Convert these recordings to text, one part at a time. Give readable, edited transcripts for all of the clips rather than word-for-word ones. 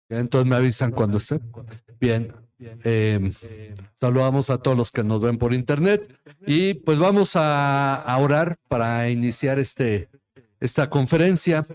Entonces me avisan cuando esté. Bien. eh, Saludamos a todos los que nos ven por internet y pues vamos a orar para iniciar esta conferencia.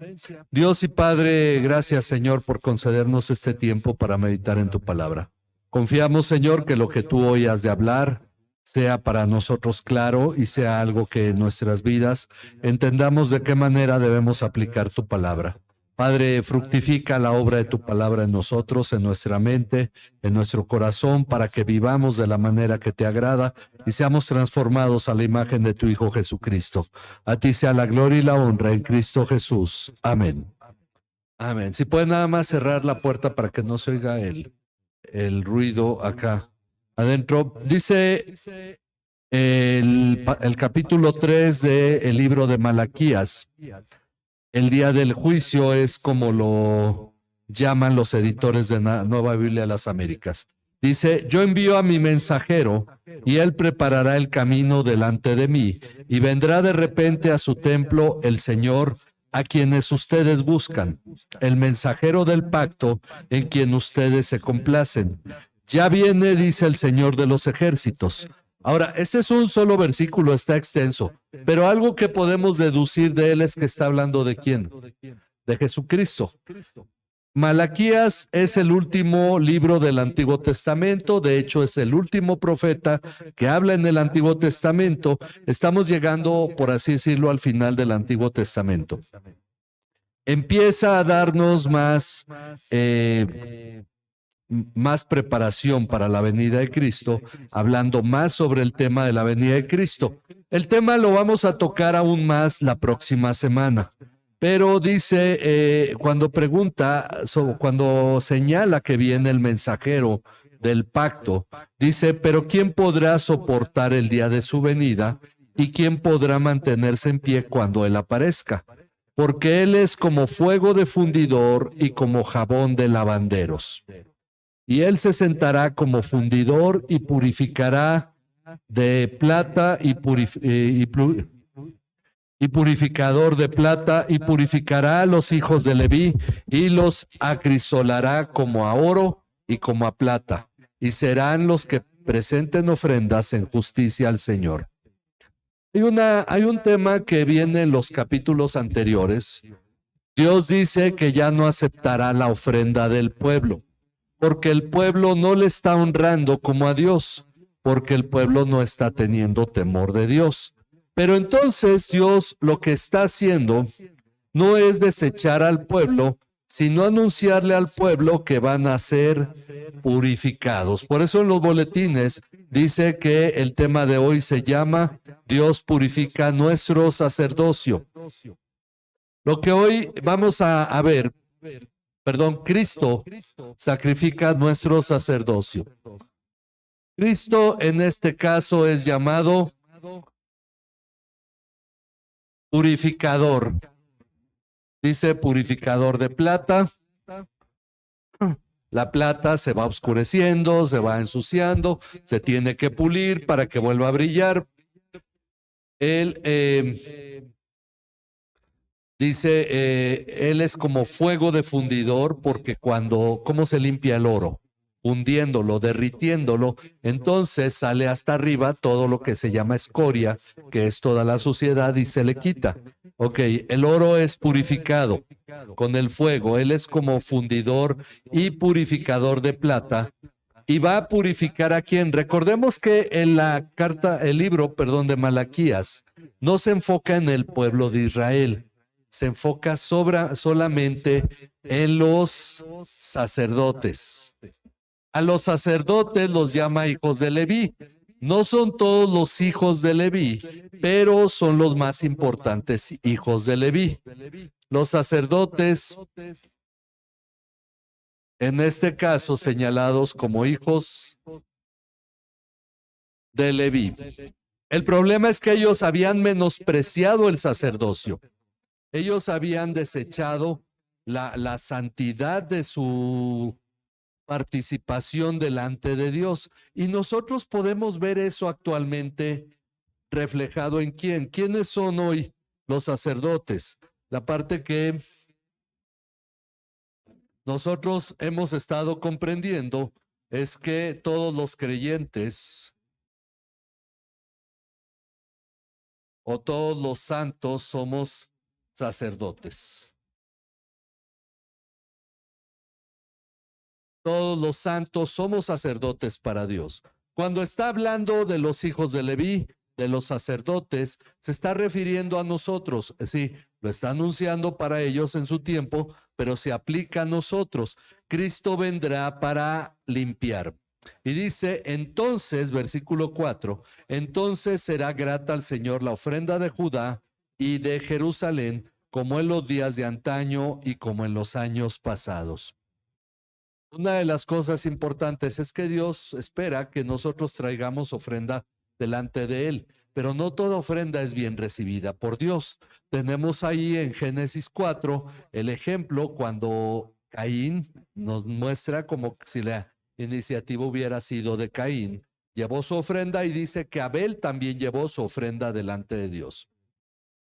Dios y Padre, gracias Señor por concedernos este tiempo para meditar en tu palabra. Confiamos Señor que lo que tú hoy has de hablar sea para nosotros claro y sea algo que en nuestras vidas entendamos de qué manera debemos aplicar tu palabra. Padre, fructifica la obra de tu palabra en nosotros, en nuestra mente, en nuestro corazón, para que vivamos de la manera que te agrada y seamos transformados a la imagen de tu Hijo Jesucristo. A ti sea la gloria y la honra en Cristo Jesús. Amén. Amén. Si pueden nada más cerrar la puerta para que no se oiga el ruido acá adentro. Dice el capítulo 3 del libro de Malaquías. El día del juicio es como lo llaman los editores de Nueva Biblia de las Américas. Dice, yo envío a mi mensajero y él preparará el camino delante de mí y vendrá de repente a su templo el Señor a quienes ustedes buscan, el mensajero del pacto en quien ustedes se complacen. Ya viene, dice el Señor de los ejércitos. Ahora, este es un solo versículo, está extenso, pero algo que podemos deducir de él es que está hablando de quién, de Jesucristo. Malaquías es el último libro del Antiguo Testamento, de hecho es el último profeta que habla en el Antiguo Testamento. Estamos llegando, por así decirlo, al final del Antiguo Testamento. Empieza a darnos más preparación para la venida de Cristo, hablando más sobre el tema de la venida de Cristo. El tema lo vamos a tocar aún más la próxima semana. Pero dice, cuando pregunta, cuando señala que viene el mensajero del pacto, dice, pero ¿quién podrá soportar el día de su venida y quién podrá mantenerse en pie cuando él aparezca? Porque él es como fuego de fundidor y como jabón de lavanderos. Y él se sentará como fundidor y purificará de plata y purificador de plata y purificará a los hijos de Leví y los acrisolará como a oro y como a plata, y serán los que presenten ofrendas en justicia al Señor. Hay un tema que viene en los capítulos anteriores. Dios dice que ya no aceptará la ofrenda del pueblo, porque el pueblo no le está honrando como a Dios, porque el pueblo no está teniendo temor de Dios. Pero entonces Dios lo que está haciendo no es desechar al pueblo, sino anunciarle al pueblo que van a ser purificados. Por eso en los boletines dice que el tema de hoy se llama Dios purifica nuestro sacerdocio. Lo que hoy vamos a ver, Cristo sacrifica nuestro sacerdocio. Cristo en este caso es llamado purificador. Dice purificador de plata. La plata se va oscureciendo, se va ensuciando, se tiene que pulir para que vuelva a brillar. Él dice, él es como fuego de fundidor, porque ¿cómo se limpia el oro? Fundiéndolo, derritiéndolo, entonces sale hasta arriba todo lo que se llama escoria, que es toda la suciedad, y se le quita. Ok, el oro es purificado con el fuego, él es como fundidor y purificador de plata, y va a purificar a quién. Recordemos que en el libro de Malaquías, no se enfoca en el pueblo de Israel, se enfoca solamente en los sacerdotes. A los sacerdotes los llama hijos de Leví. No son todos los hijos de Leví, pero son los más importantes hijos de Leví. Los sacerdotes, en este caso, señalados como hijos de Leví. El problema es que ellos habían menospreciado el sacerdocio. Ellos habían desechado la santidad de su participación delante de Dios. Y nosotros podemos ver eso actualmente reflejado en quién. ¿Quiénes son hoy los sacerdotes? La parte que nosotros hemos estado comprendiendo es que todos los creyentes o todos los santos somos sacerdotes. Todos los santos somos sacerdotes para Dios. Cuando está hablando de los hijos de Leví, de los sacerdotes, se está refiriendo a nosotros. Sí, lo está anunciando para ellos en su tiempo, pero se aplica a nosotros. Cristo vendrá para limpiar. Y dice, entonces, versículo 4, entonces será grata al Señor la ofrenda de Judá y de Jerusalén, como en los días de antaño y como en los años pasados. Una de las cosas importantes es que Dios espera que nosotros traigamos ofrenda delante de Él, pero no toda ofrenda es bien recibida por Dios. Tenemos ahí en Génesis 4 el ejemplo cuando Caín nos muestra como si la iniciativa hubiera sido de Caín. Llevó su ofrenda y dice que Abel también llevó su ofrenda delante de Dios.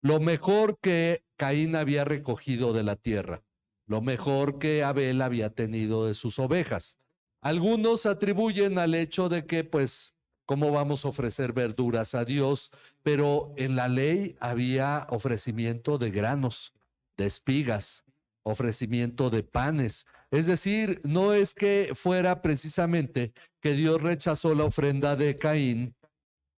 Lo mejor que Caín había recogido de la tierra, lo mejor que Abel había tenido de sus ovejas. Algunos atribuyen al hecho de que, pues, ¿cómo vamos a ofrecer verduras a Dios? Pero en la ley había ofrecimiento de granos, de espigas, ofrecimiento de panes. Es decir, no es que fuera precisamente que Dios rechazó la ofrenda de Caín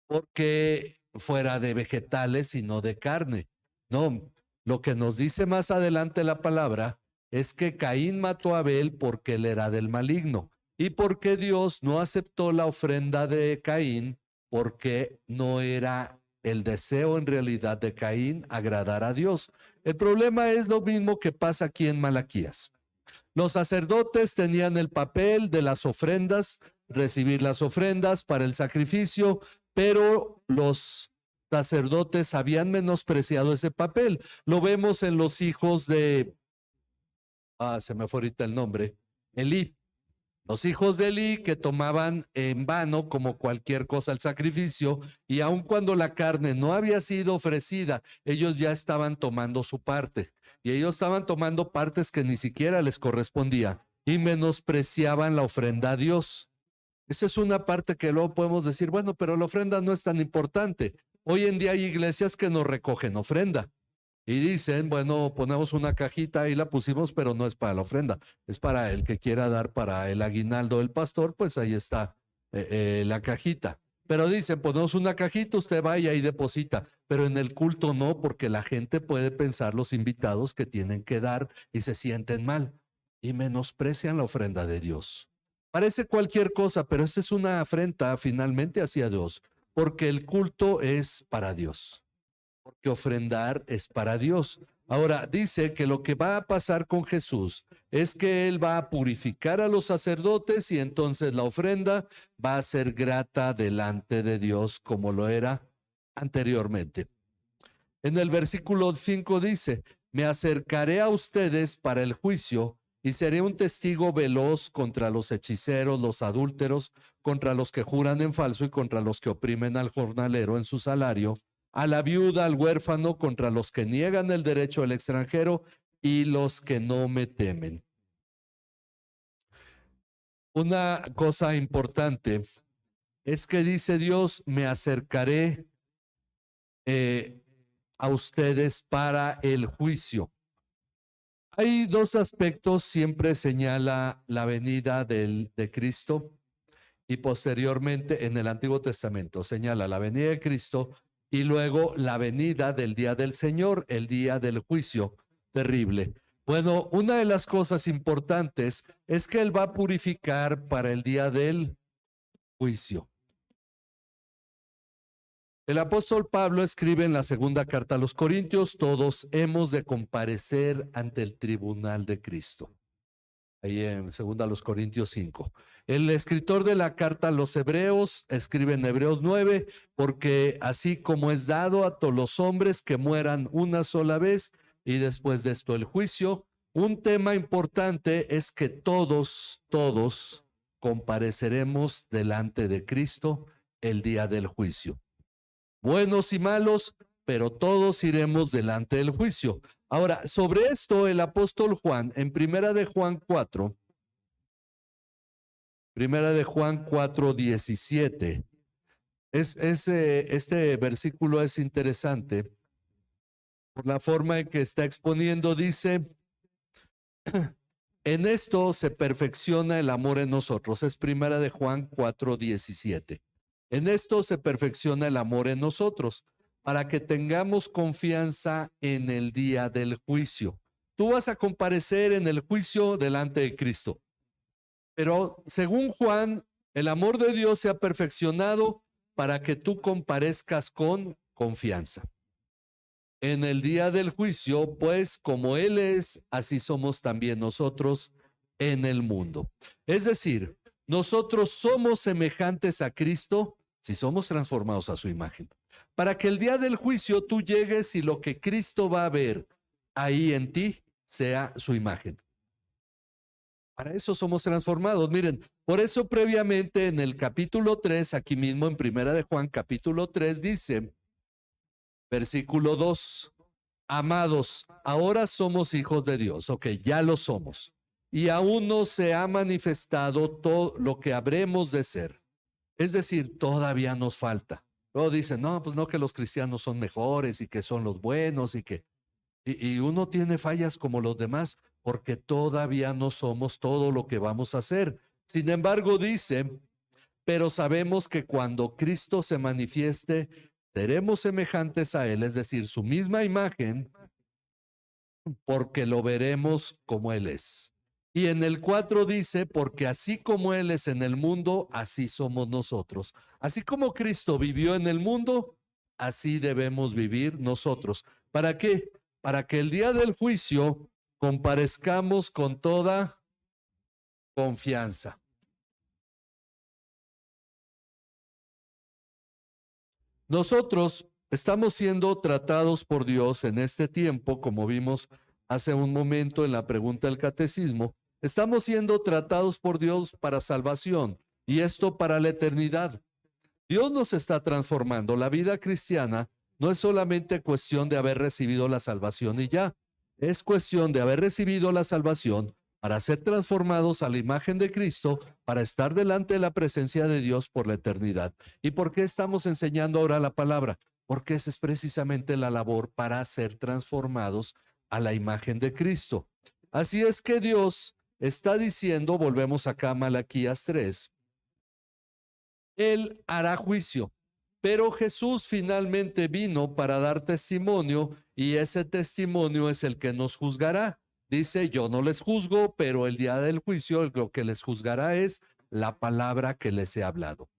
porque fuera de vegetales, sino de carne. No, lo que nos dice más adelante la palabra es que Caín mató a Abel porque él era del maligno y porque Dios no aceptó la ofrenda de Caín porque no era el deseo en realidad de Caín agradar a Dios. El problema es lo mismo que pasa aquí en Malaquías. Los sacerdotes tenían el papel de las ofrendas, recibir las ofrendas para el sacrificio, pero los sacerdotes habían menospreciado ese papel. Lo vemos en los hijos de, se me fue ahorita el nombre, Elí. Los hijos de Elí que tomaban en vano como cualquier cosa el sacrificio y aun cuando la carne no había sido ofrecida, ellos ya estaban tomando su parte y ellos estaban tomando partes que ni siquiera les correspondía y menospreciaban la ofrenda a Dios. Esa es una parte que luego podemos decir, bueno, pero la ofrenda no es tan importante. Hoy en día hay iglesias que no recogen ofrenda. Y dicen, bueno, ponemos una cajita y la pusimos, pero no es para la ofrenda, es para el que quiera dar para el aguinaldo del pastor, pues ahí está la cajita. Pero dicen, ponemos una cajita, usted vaya y deposita, pero en el culto no, porque la gente puede pensar los invitados que tienen que dar y se sienten mal y menosprecian la ofrenda de Dios. Parece cualquier cosa, pero esa es una afrenta finalmente hacia Dios, porque el culto es para Dios. Porque ofrendar es para Dios. Ahora dice que lo que va a pasar con Jesús es que Él va a purificar a los sacerdotes y entonces la ofrenda va a ser grata delante de Dios como lo era anteriormente. En el versículo 5 dice, me acercaré a ustedes para el juicio y seré un testigo veloz contra los hechiceros, los adúlteros, contra los que juran en falso y contra los que oprimen al jornalero en su salario, a la viuda, al huérfano, contra los que niegan el derecho del extranjero y los que no me temen. Una cosa importante es que dice Dios, me acercaré a ustedes para el juicio. Hay dos aspectos, siempre señala la venida de Cristo y posteriormente en el Antiguo Testamento señala la venida de Cristo y luego la venida del día del Señor, el día del juicio terrible. Bueno, una de las cosas importantes es que Él va a purificar para el día del juicio. El apóstol Pablo escribe en la segunda carta a los Corintios, todos hemos de comparecer ante el tribunal de Cristo. Ahí en segunda a los Corintios 5. El escritor de la carta a los Hebreos escribe en Hebreos 9, porque así como es dado a todos los hombres que mueran una sola vez y después de esto el juicio, un tema importante es que todos compareceremos delante de Cristo el día del juicio. Buenos y malos, pero todos iremos delante del juicio. Ahora, sobre esto el apóstol Juan, en Primera de Juan 4:17, este versículo es interesante por la forma en que está exponiendo. Dice: en esto se perfecciona el amor en nosotros. Es Primera de Juan 4:17. En esto se perfecciona el amor en nosotros, para que tengamos confianza en el día del juicio. Tú vas a comparecer en el juicio delante de Cristo. Pero según Juan, el amor de Dios se ha perfeccionado para que tú comparezcas con confianza. En el día del juicio, pues como Él es, así somos también nosotros en el mundo. Es decir, nosotros somos semejantes a Cristo si somos transformados a su imagen. Para que el día del juicio tú llegues y lo que Cristo va a ver ahí en ti sea su imagen. Para eso somos transformados. Miren, por eso previamente en el capítulo 3, aquí mismo en Primera de Juan, capítulo 3, dice, versículo 2, amados, ahora somos hijos de Dios. Ok, ya lo somos. Y aún no se ha manifestado todo lo que habremos de ser. Es decir, todavía nos falta. Luego dicen, no, pues no, que los cristianos son mejores y que son los buenos y que... Y uno tiene fallas como los demás porque todavía no somos todo lo que vamos a hacer. Sin embargo, dice, pero sabemos que cuando Cristo se manifieste, seremos semejantes a Él, es decir, su misma imagen, porque lo veremos como Él es. Y en el 4 dice, porque así como Él es en el mundo, así somos nosotros. Así como Cristo vivió en el mundo, así debemos vivir nosotros. ¿Para qué? Para que el día del juicio comparezcamos con toda confianza. Nosotros estamos siendo tratados por Dios en este tiempo, como vimos hace un momento en la pregunta del catecismo. Estamos siendo tratados por Dios para salvación y esto para la eternidad. Dios nos está transformando. La vida cristiana no es solamente cuestión de haber recibido la salvación y ya. Es cuestión de haber recibido la salvación para ser transformados a la imagen de Cristo, para estar delante de la presencia de Dios por la eternidad. ¿Y por qué estamos enseñando ahora la palabra? Porque esa es precisamente la labor para ser transformados a la imagen de Cristo. Así es que Dios está diciendo, volvemos acá a Malaquías 3, Él hará juicio. Pero Jesús finalmente vino para dar testimonio y ese testimonio es el que nos juzgará. Dice, yo no les juzgo, pero el día del juicio lo que les juzgará es la palabra que les he hablado.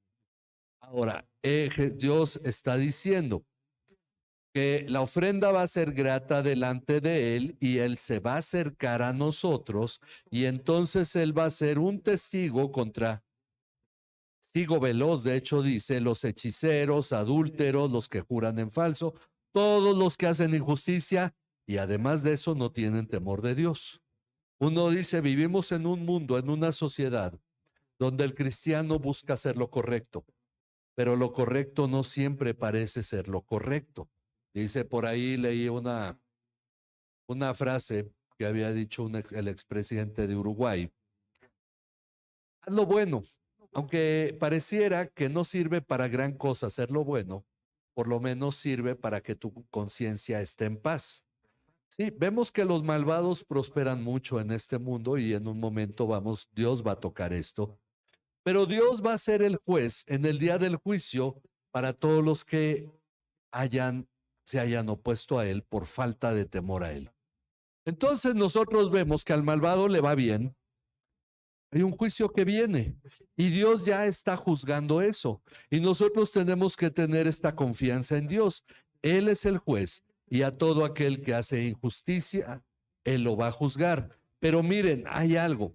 Ahora, Dios está diciendo que la ofrenda va a ser grata delante de Él y Él se va a acercar a nosotros y entonces Él va a ser un testigo contra... Testigo veloz, de hecho, dice, los hechiceros, adúlteros, los que juran en falso, todos los que hacen injusticia y además de eso no tienen temor de Dios. Uno dice, vivimos en un mundo, en una sociedad donde el cristiano busca hacer lo correcto, pero lo correcto no siempre parece ser lo correcto. Dice, por ahí leí una frase que había dicho el expresidente de Uruguay, haz lo bueno. Aunque pareciera que no sirve para gran cosa hacer lo bueno, por lo menos sirve para que tu conciencia esté en paz. Sí, vemos que los malvados prosperan mucho en este mundo y en un momento Dios va a tocar esto. Pero Dios va a ser el juez en el día del juicio para todos los que se hayan opuesto a Él por falta de temor a Él. Entonces nosotros vemos que al malvado le va bien. Hay un juicio que viene y Dios ya está juzgando eso. Y nosotros tenemos que tener esta confianza en Dios. Él es el juez y a todo aquel que hace injusticia, Él lo va a juzgar. Pero miren, hay algo.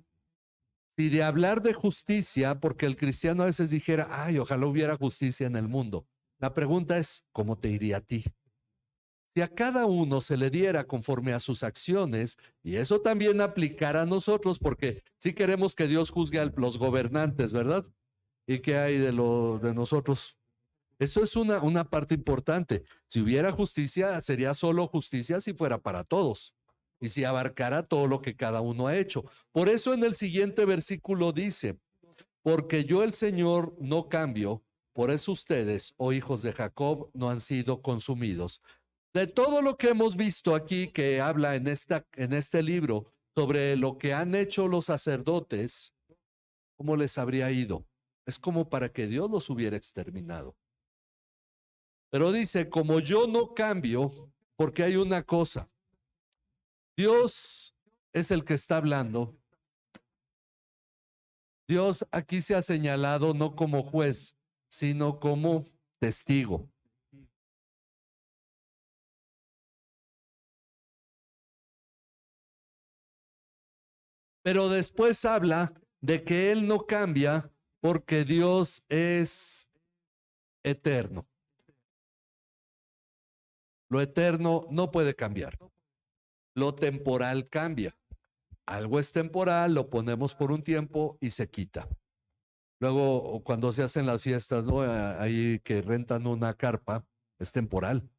Si de hablar de justicia, porque el cristiano a veces dijera, ay, ojalá hubiera justicia en el mundo. La pregunta es, ¿cómo te iría a ti? Si a cada uno se le diera conforme a sus acciones, y eso también aplicará a nosotros, porque sí queremos que Dios juzgue a los gobernantes, ¿verdad? ¿Y qué hay de nosotros? Eso es una parte importante. Si hubiera justicia, sería solo justicia si fuera para todos y si abarcara todo lo que cada uno ha hecho. Por eso en el siguiente versículo dice, porque yo el Señor no cambio, por eso ustedes, oh hijos de Jacob, no han sido consumidos. De todo lo que hemos visto aquí que habla en este libro sobre lo que han hecho los sacerdotes, ¿cómo les habría ido? Es como para que Dios los hubiera exterminado. Pero dice, como yo no cambio, porque hay una cosa, Dios es el que está hablando. Dios aquí se ha señalado no como juez, sino como testigo. Pero después habla de que Él no cambia porque Dios es eterno. Lo eterno no puede cambiar. Lo temporal cambia. Algo es temporal, lo ponemos por un tiempo y se quita. Luego, cuando se hacen las fiestas, ¿no? Ahí que rentan una carpa, es temporal.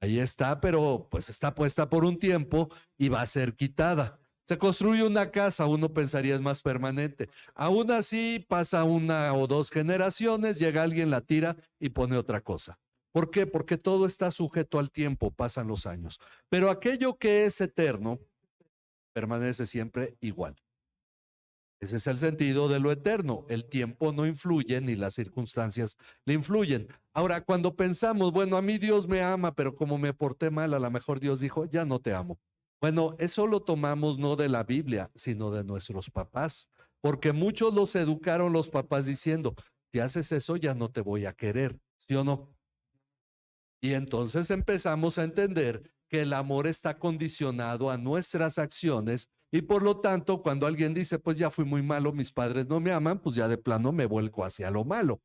Ahí está, pero pues está puesta por un tiempo y va a ser quitada. Se construye una casa, uno pensaría es más permanente. Aún así, pasa una o dos generaciones, llega alguien, la tira y pone otra cosa. ¿Por qué? Porque todo está sujeto al tiempo, pasan los años. Pero aquello que es eterno permanece siempre igual. Ese es el sentido de lo eterno. El tiempo no influye ni las circunstancias le influyen. Ahora, cuando pensamos, bueno, a mí Dios me ama, pero como me porté mal, a lo mejor Dios dijo, ya no te amo. Bueno, eso lo tomamos no de la Biblia, sino de nuestros papás, porque muchos los educaron los papás diciendo, si haces eso ya no te voy a querer, ¿sí o no? Y entonces empezamos a entender que el amor está condicionado a nuestras acciones y por lo tanto cuando alguien dice, pues ya fui muy malo, mis padres no me aman, pues ya de plano me vuelco hacia lo malo,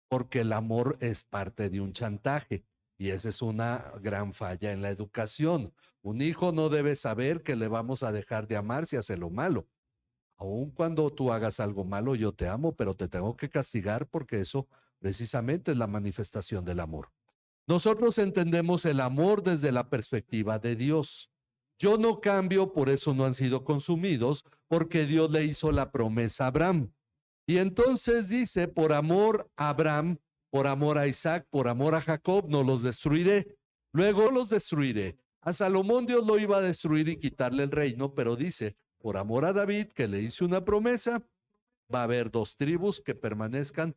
porque el amor es parte de un chantaje y esa es una gran falla en la educación. Un hijo no debe saber que le vamos a dejar de amar si hace lo malo. Aun cuando tú hagas algo malo, yo te amo, pero te tengo que castigar porque eso precisamente es la manifestación del amor. Nosotros entendemos el amor desde la perspectiva de Dios. Yo no cambio, por eso no han sido consumidos, porque Dios le hizo la promesa a Abraham. Y entonces dice, por amor a Abraham, por amor a Isaac, por amor a Jacob, no los destruiré. Luego los destruiré. A Salomón Dios lo iba a destruir y quitarle el reino, pero dice, por amor a David, que le hizo una promesa, va a haber dos tribus que permanezcan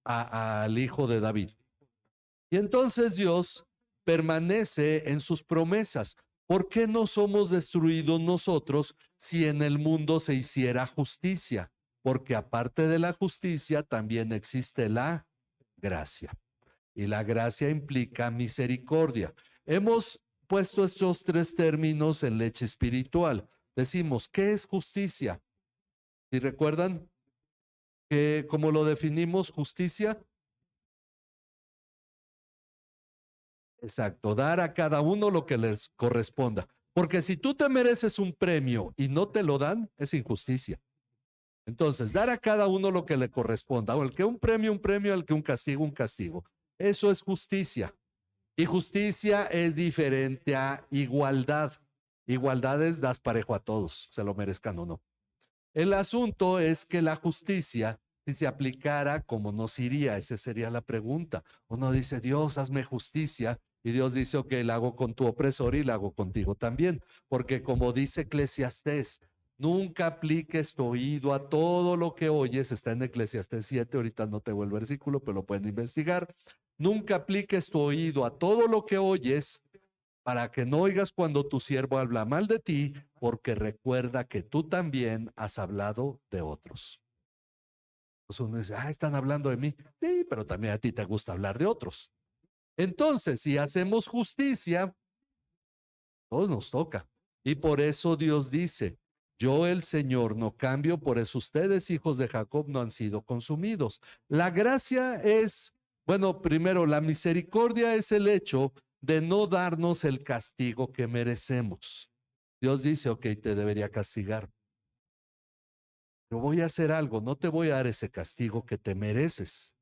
al hijo de David. Y entonces Dios permanece en sus promesas. ¿Por qué no somos destruidos nosotros si en el mundo se hiciera justicia? Porque aparte de la justicia también existe la gracia. Y la gracia implica misericordia. Hemos puesto estos tres términos en leche espiritual. Decimos, ¿qué es justicia? ¿Y recuerdan que como lo definimos justicia? Exacto, dar a cada uno lo que les corresponda. Porque si tú te mereces un premio y no te lo dan, es injusticia. Entonces, dar a cada uno lo que le corresponda, o el que un premio, el que un castigo, un castigo. Eso es justicia. Y justicia es diferente a igualdad. Igualdad es das parejo a todos, se lo merezcan o no. El asunto es que la justicia, si se aplicara, ¿cómo nos iría? Esa sería la pregunta. Uno dice, Dios, hazme justicia. Y Dios dice, ok, la hago con tu opresor y la hago contigo también. Porque como dice Eclesiastés, nunca apliques tu oído a todo lo que oyes. Está en Eclesiastés 7, ahorita no tengo el versículo, pero lo pueden investigar. Nunca apliques tu oído a todo lo que oyes para que no oigas cuando tu siervo habla mal de ti, porque recuerda que tú también has hablado de otros. Entonces uno dice, están hablando de mí. Sí, pero también a ti te gusta hablar de otros. Entonces, si hacemos justicia, todos nos toca. Y por eso Dios dice, yo el Señor no cambio, por eso ustedes, hijos de Jacob, no han sido consumidos. La gracia es, bueno, primero, la misericordia es el hecho de no darnos el castigo que merecemos. Dios dice, ok, te debería castigar, pero voy a hacer algo, no te voy a dar ese castigo que te mereces.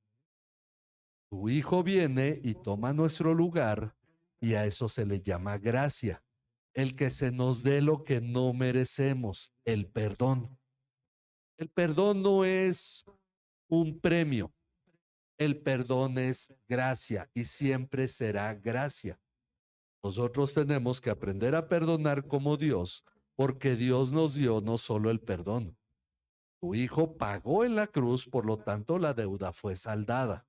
Tu Hijo viene y toma nuestro lugar y a eso se le llama gracia. El que se nos dé lo que no merecemos, el perdón. El perdón no es un premio, el perdón es gracia y siempre será gracia. Nosotros tenemos que aprender a perdonar como Dios, porque Dios nos dio no solo el perdón. Tu Hijo pagó en la cruz, por lo tanto la deuda fue saldada.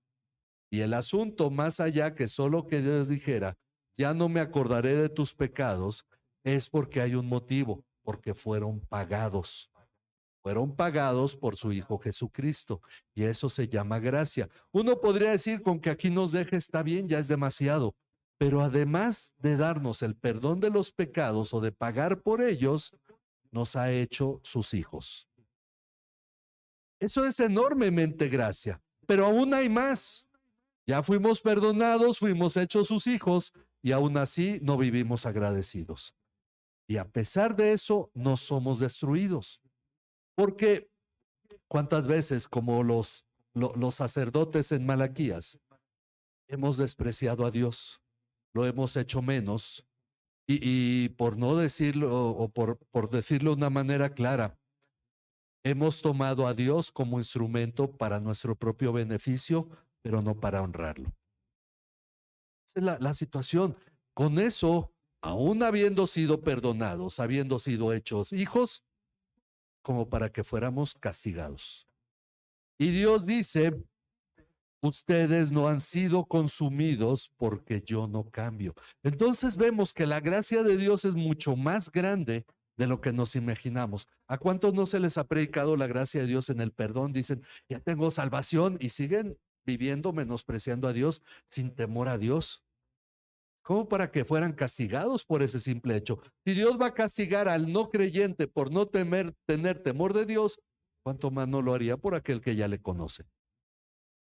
Y el asunto, más allá que solo que Dios dijera, ya no me acordaré de tus pecados, es porque hay un motivo, porque fueron pagados. Fueron pagados por su Hijo Jesucristo. Y eso se llama gracia. Uno podría decir, con que aquí nos deje está bien, ya es demasiado. Pero además de darnos el perdón de los pecados o de pagar por ellos, nos ha hecho sus hijos. Eso es enormemente gracia. Pero aún hay más. Ya fuimos perdonados, fuimos hechos sus hijos y aún así no vivimos agradecidos. Y a pesar de eso, no somos destruidos. Porque cuántas veces, como los sacerdotes en Malaquías, hemos despreciado a Dios, lo hemos hecho menos y por no decirlo o por decirlo de una manera clara, hemos tomado a Dios como instrumento para nuestro propio beneficio, pero no para honrarlo. Esa es la situación. Con eso, aún habiendo sido perdonados, habiendo sido hechos hijos, como para que fuéramos castigados. Y Dios dice, ustedes no han sido consumidos porque yo no cambio. Entonces vemos que la gracia de Dios es mucho más grande de lo que nos imaginamos. ¿A cuántos no se les ha predicado la gracia de Dios en el perdón? Dicen, ya tengo salvación y siguen viviendo menospreciando a Dios sin temor a Dios. ¿Cómo para que fueran castigados por ese simple hecho? Si Dios va a castigar al no creyente por no tener temor de Dios, ¿cuánto más no lo haría por aquel que ya le conoce?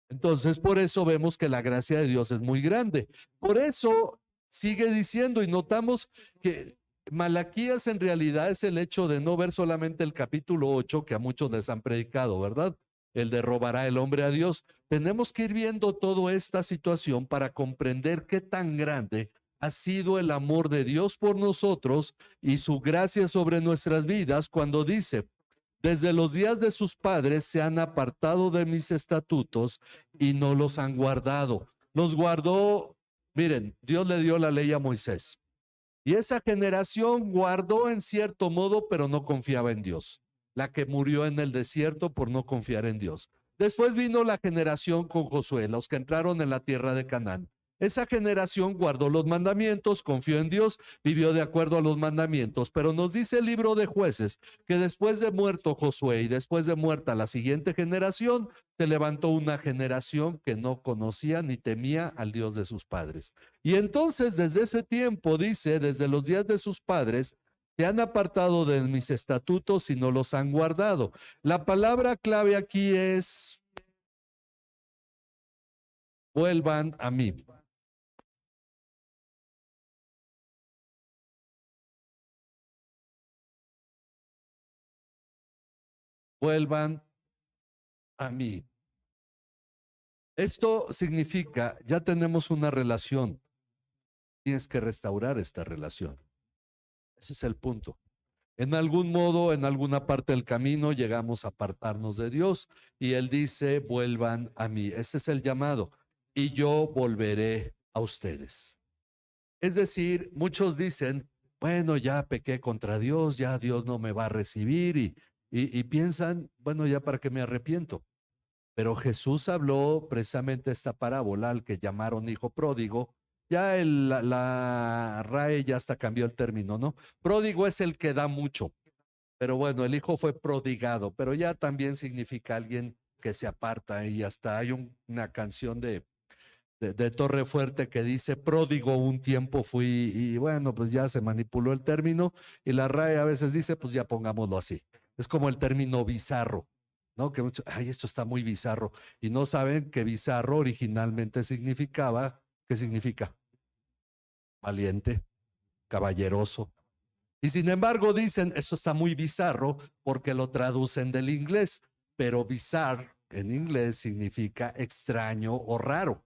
Entonces, por eso vemos que la gracia de Dios es muy grande. Por eso sigue diciendo y notamos que Malaquías en realidad es el hecho de no ver solamente el capítulo 8 que a muchos les han predicado, ¿verdad? El de robará el hombre a Dios. Tenemos que ir viendo toda esta situación para comprender qué tan grande ha sido el amor de Dios por nosotros y su gracia sobre nuestras vidas cuando dice, desde los días de sus padres se han apartado de mis estatutos y no los han guardado. Los guardó, miren, Dios le dio la ley a Moisés. Y esa generación guardó en cierto modo, pero no confiaba en Dios. La que murió en el desierto por no confiar en Dios. Después vino la generación con Josué, los que entraron en la tierra de Canaán. Esa generación guardó los mandamientos, confió en Dios, vivió de acuerdo a los mandamientos, pero nos dice el libro de Jueces que después de muerto Josué y después de muerta la siguiente generación, se levantó una generación que no conocía ni temía al Dios de sus padres. Y entonces desde ese tiempo, dice, desde los días de sus padres, se han apartado de mis estatutos y no los han guardado. La palabra clave aquí es, vuelvan a mí. Vuelvan a mí. Esto significa, ya tenemos una relación, tienes que restaurar esta relación. Ese es el punto. En algún modo, en alguna parte del camino, llegamos a apartarnos de Dios y Él dice, vuelvan a mí. Ese es el llamado. Y yo volveré a ustedes. Es decir, muchos dicen, bueno, ya pequé contra Dios, ya Dios no me va a recibir y piensan, bueno, ya para qué me arrepiento. Pero Jesús habló precisamente esta parábola al que llamaron hijo pródigo. Ya la RAE ya hasta cambió el término, ¿no? Pródigo es el que da mucho, pero bueno, el hijo fue prodigado, pero ya también significa alguien que se aparta y hasta hay una canción de Torre Fuerte que dice pródigo un tiempo fui y bueno, pues ya se manipuló el término y la RAE a veces dice, pues ya pongámoslo así. Es como el término bizarro. ¿No? Que mucho, ay, esto está muy bizarro. Y no saben que bizarro originalmente significaba, ¿qué significa? Valiente, caballeroso. Y sin embargo dicen, esto está muy bizarro porque lo traducen del inglés, pero bizarre en inglés significa extraño o raro.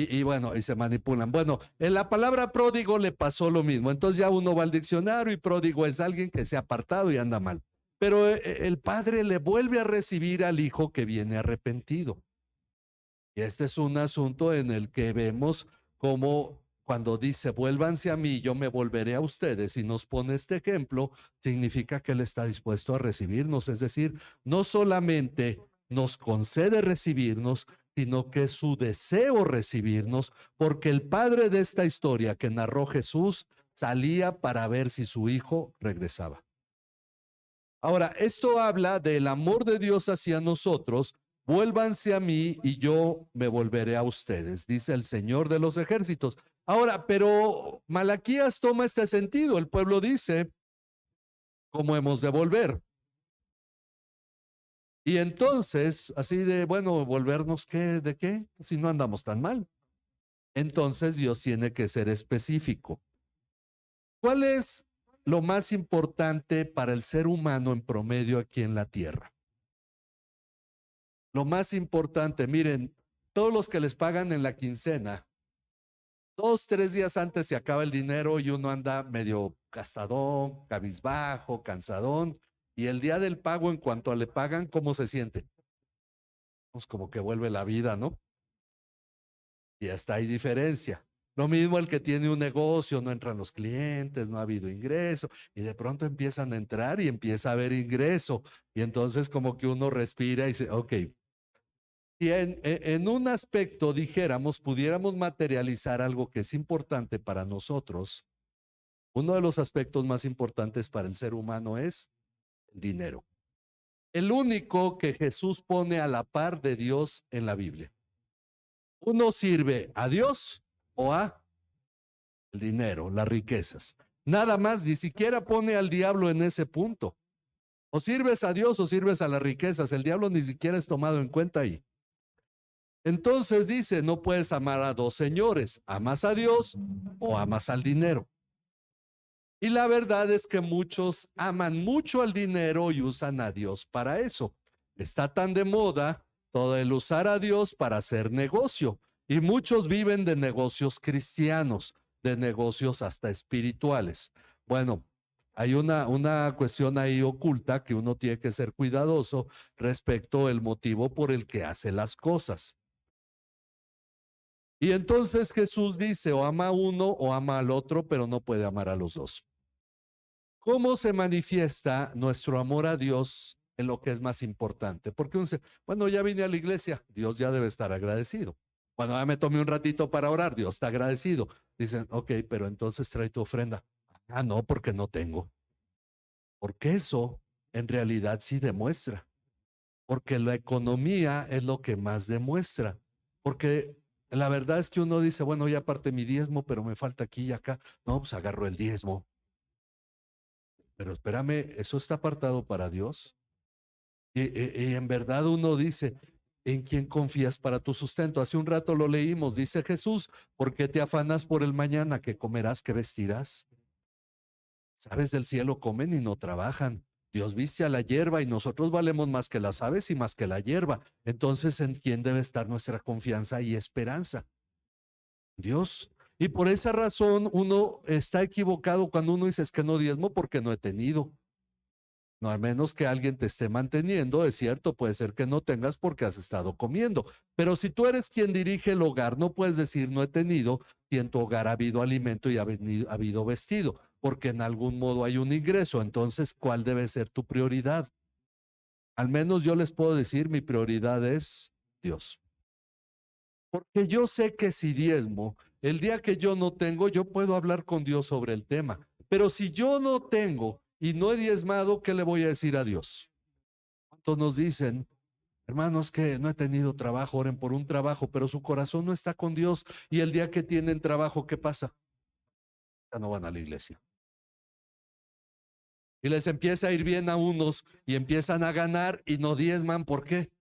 Y bueno, y se manipulan. Bueno, en la palabra pródigo le pasó lo mismo. Entonces ya uno va al diccionario y pródigo es alguien que se ha apartado y anda mal. Pero el padre le vuelve a recibir al hijo que viene arrepentido. Y este es un asunto en el que vemos cómo cuando dice vuélvanse a mí, yo me volveré a ustedes y nos pone este ejemplo, significa que él está dispuesto a recibirnos. Es decir, no solamente nos concede recibirnos, sino que es su deseo recibirnos, porque el padre de esta historia que narró Jesús salía para ver si su hijo regresaba. Ahora, esto habla del amor de Dios hacia nosotros. Vuélvanse a mí y yo me volveré a ustedes, dice el Señor de los ejércitos. Ahora, pero Malaquías toma este sentido. El pueblo dice, ¿cómo hemos de volver? Y entonces, así de, bueno, volvernos qué, ¿de qué? Si no andamos tan mal. Entonces Dios tiene que ser específico. ¿Cuál es lo más importante para el ser humano en promedio aquí en la tierra? Lo más importante, miren, todos los que les pagan en la quincena, 2, 3 días antes se acaba el dinero y uno anda medio gastadón, cabizbajo, cansadón, y el día del pago, en cuanto le pagan, ¿cómo se siente? Pues como que vuelve la vida, ¿no? Y hasta hay diferencia. Lo mismo el que tiene un negocio, no entran los clientes, no ha habido ingreso, y de pronto empiezan a entrar y empieza a haber ingreso, y entonces como que uno respira y dice, ok. Y en un aspecto, dijéramos, pudiéramos materializar algo que es importante para nosotros. Uno de los aspectos más importantes para el ser humano es el dinero. El único que Jesús pone a la par de Dios en la Biblia. Uno sirve a Dios o a el dinero, las riquezas. Nada más, ni siquiera pone al diablo en ese punto. O sirves a Dios o sirves a las riquezas. El diablo ni siquiera es tomado en cuenta ahí. Entonces dice, no puedes amar a dos señores, amas a Dios o amas al dinero. Y la verdad es que muchos aman mucho al dinero y usan a Dios para eso. Está tan de moda todo el usar a Dios para hacer negocio. Y muchos viven de negocios cristianos, de negocios hasta espirituales. Bueno, hay una cuestión ahí oculta que uno tiene que ser cuidadoso respecto al motivo por el que hace las cosas. Y entonces Jesús dice, o ama a uno o ama al otro, pero no puede amar a los dos. ¿Cómo se manifiesta nuestro amor a Dios en lo que es más importante? Porque uno dice, bueno, ya vine a la iglesia, Dios ya debe estar agradecido. Bueno, ya me tomé un ratito para orar, Dios está agradecido. Dicen, ok, pero entonces trae tu ofrenda. Ah, no, porque no tengo. Porque eso en realidad sí demuestra. Porque la economía es lo que más demuestra. Porque la verdad es que uno dice, bueno, ya parte mi diezmo, pero me falta aquí y acá. No, pues agarro el diezmo. Pero espérame, ¿eso está apartado para Dios? Y en verdad uno dice, ¿en quién confías para tu sustento? Hace un rato lo leímos, dice Jesús, ¿por qué te afanas por el mañana? ¿Qué comerás, qué vestirás? Sabes del cielo comen y no trabajan. Dios viste a la hierba y nosotros valemos más que las aves y más que la hierba. Entonces, ¿en quién debe estar nuestra confianza y esperanza? Dios. Y por esa razón uno está equivocado cuando uno dice es que no diezmo porque no he tenido. No, al menos que alguien te esté manteniendo, es cierto, puede ser que no tengas porque has estado comiendo. Pero si tú eres quien dirige el hogar, no puedes decir no he tenido si en tu hogar ha habido alimento y ha habido vestido, porque en algún modo hay un ingreso. Entonces, ¿cuál debe ser tu prioridad? Al menos yo les puedo decir, mi prioridad es Dios. Porque yo sé que si diezmo, el día que yo no tengo, yo puedo hablar con Dios sobre el tema. Pero si yo no tengo y no he diezmado, ¿qué le voy a decir a Dios? ¿Cuántos nos dicen, hermanos, que no he tenido trabajo, oren por un trabajo, pero su corazón no está con Dios? Y el día que tienen trabajo, ¿qué pasa? Ya no van a la iglesia. Y les empieza a ir bien a unos y empiezan a ganar y no diezman. ¿Por qué?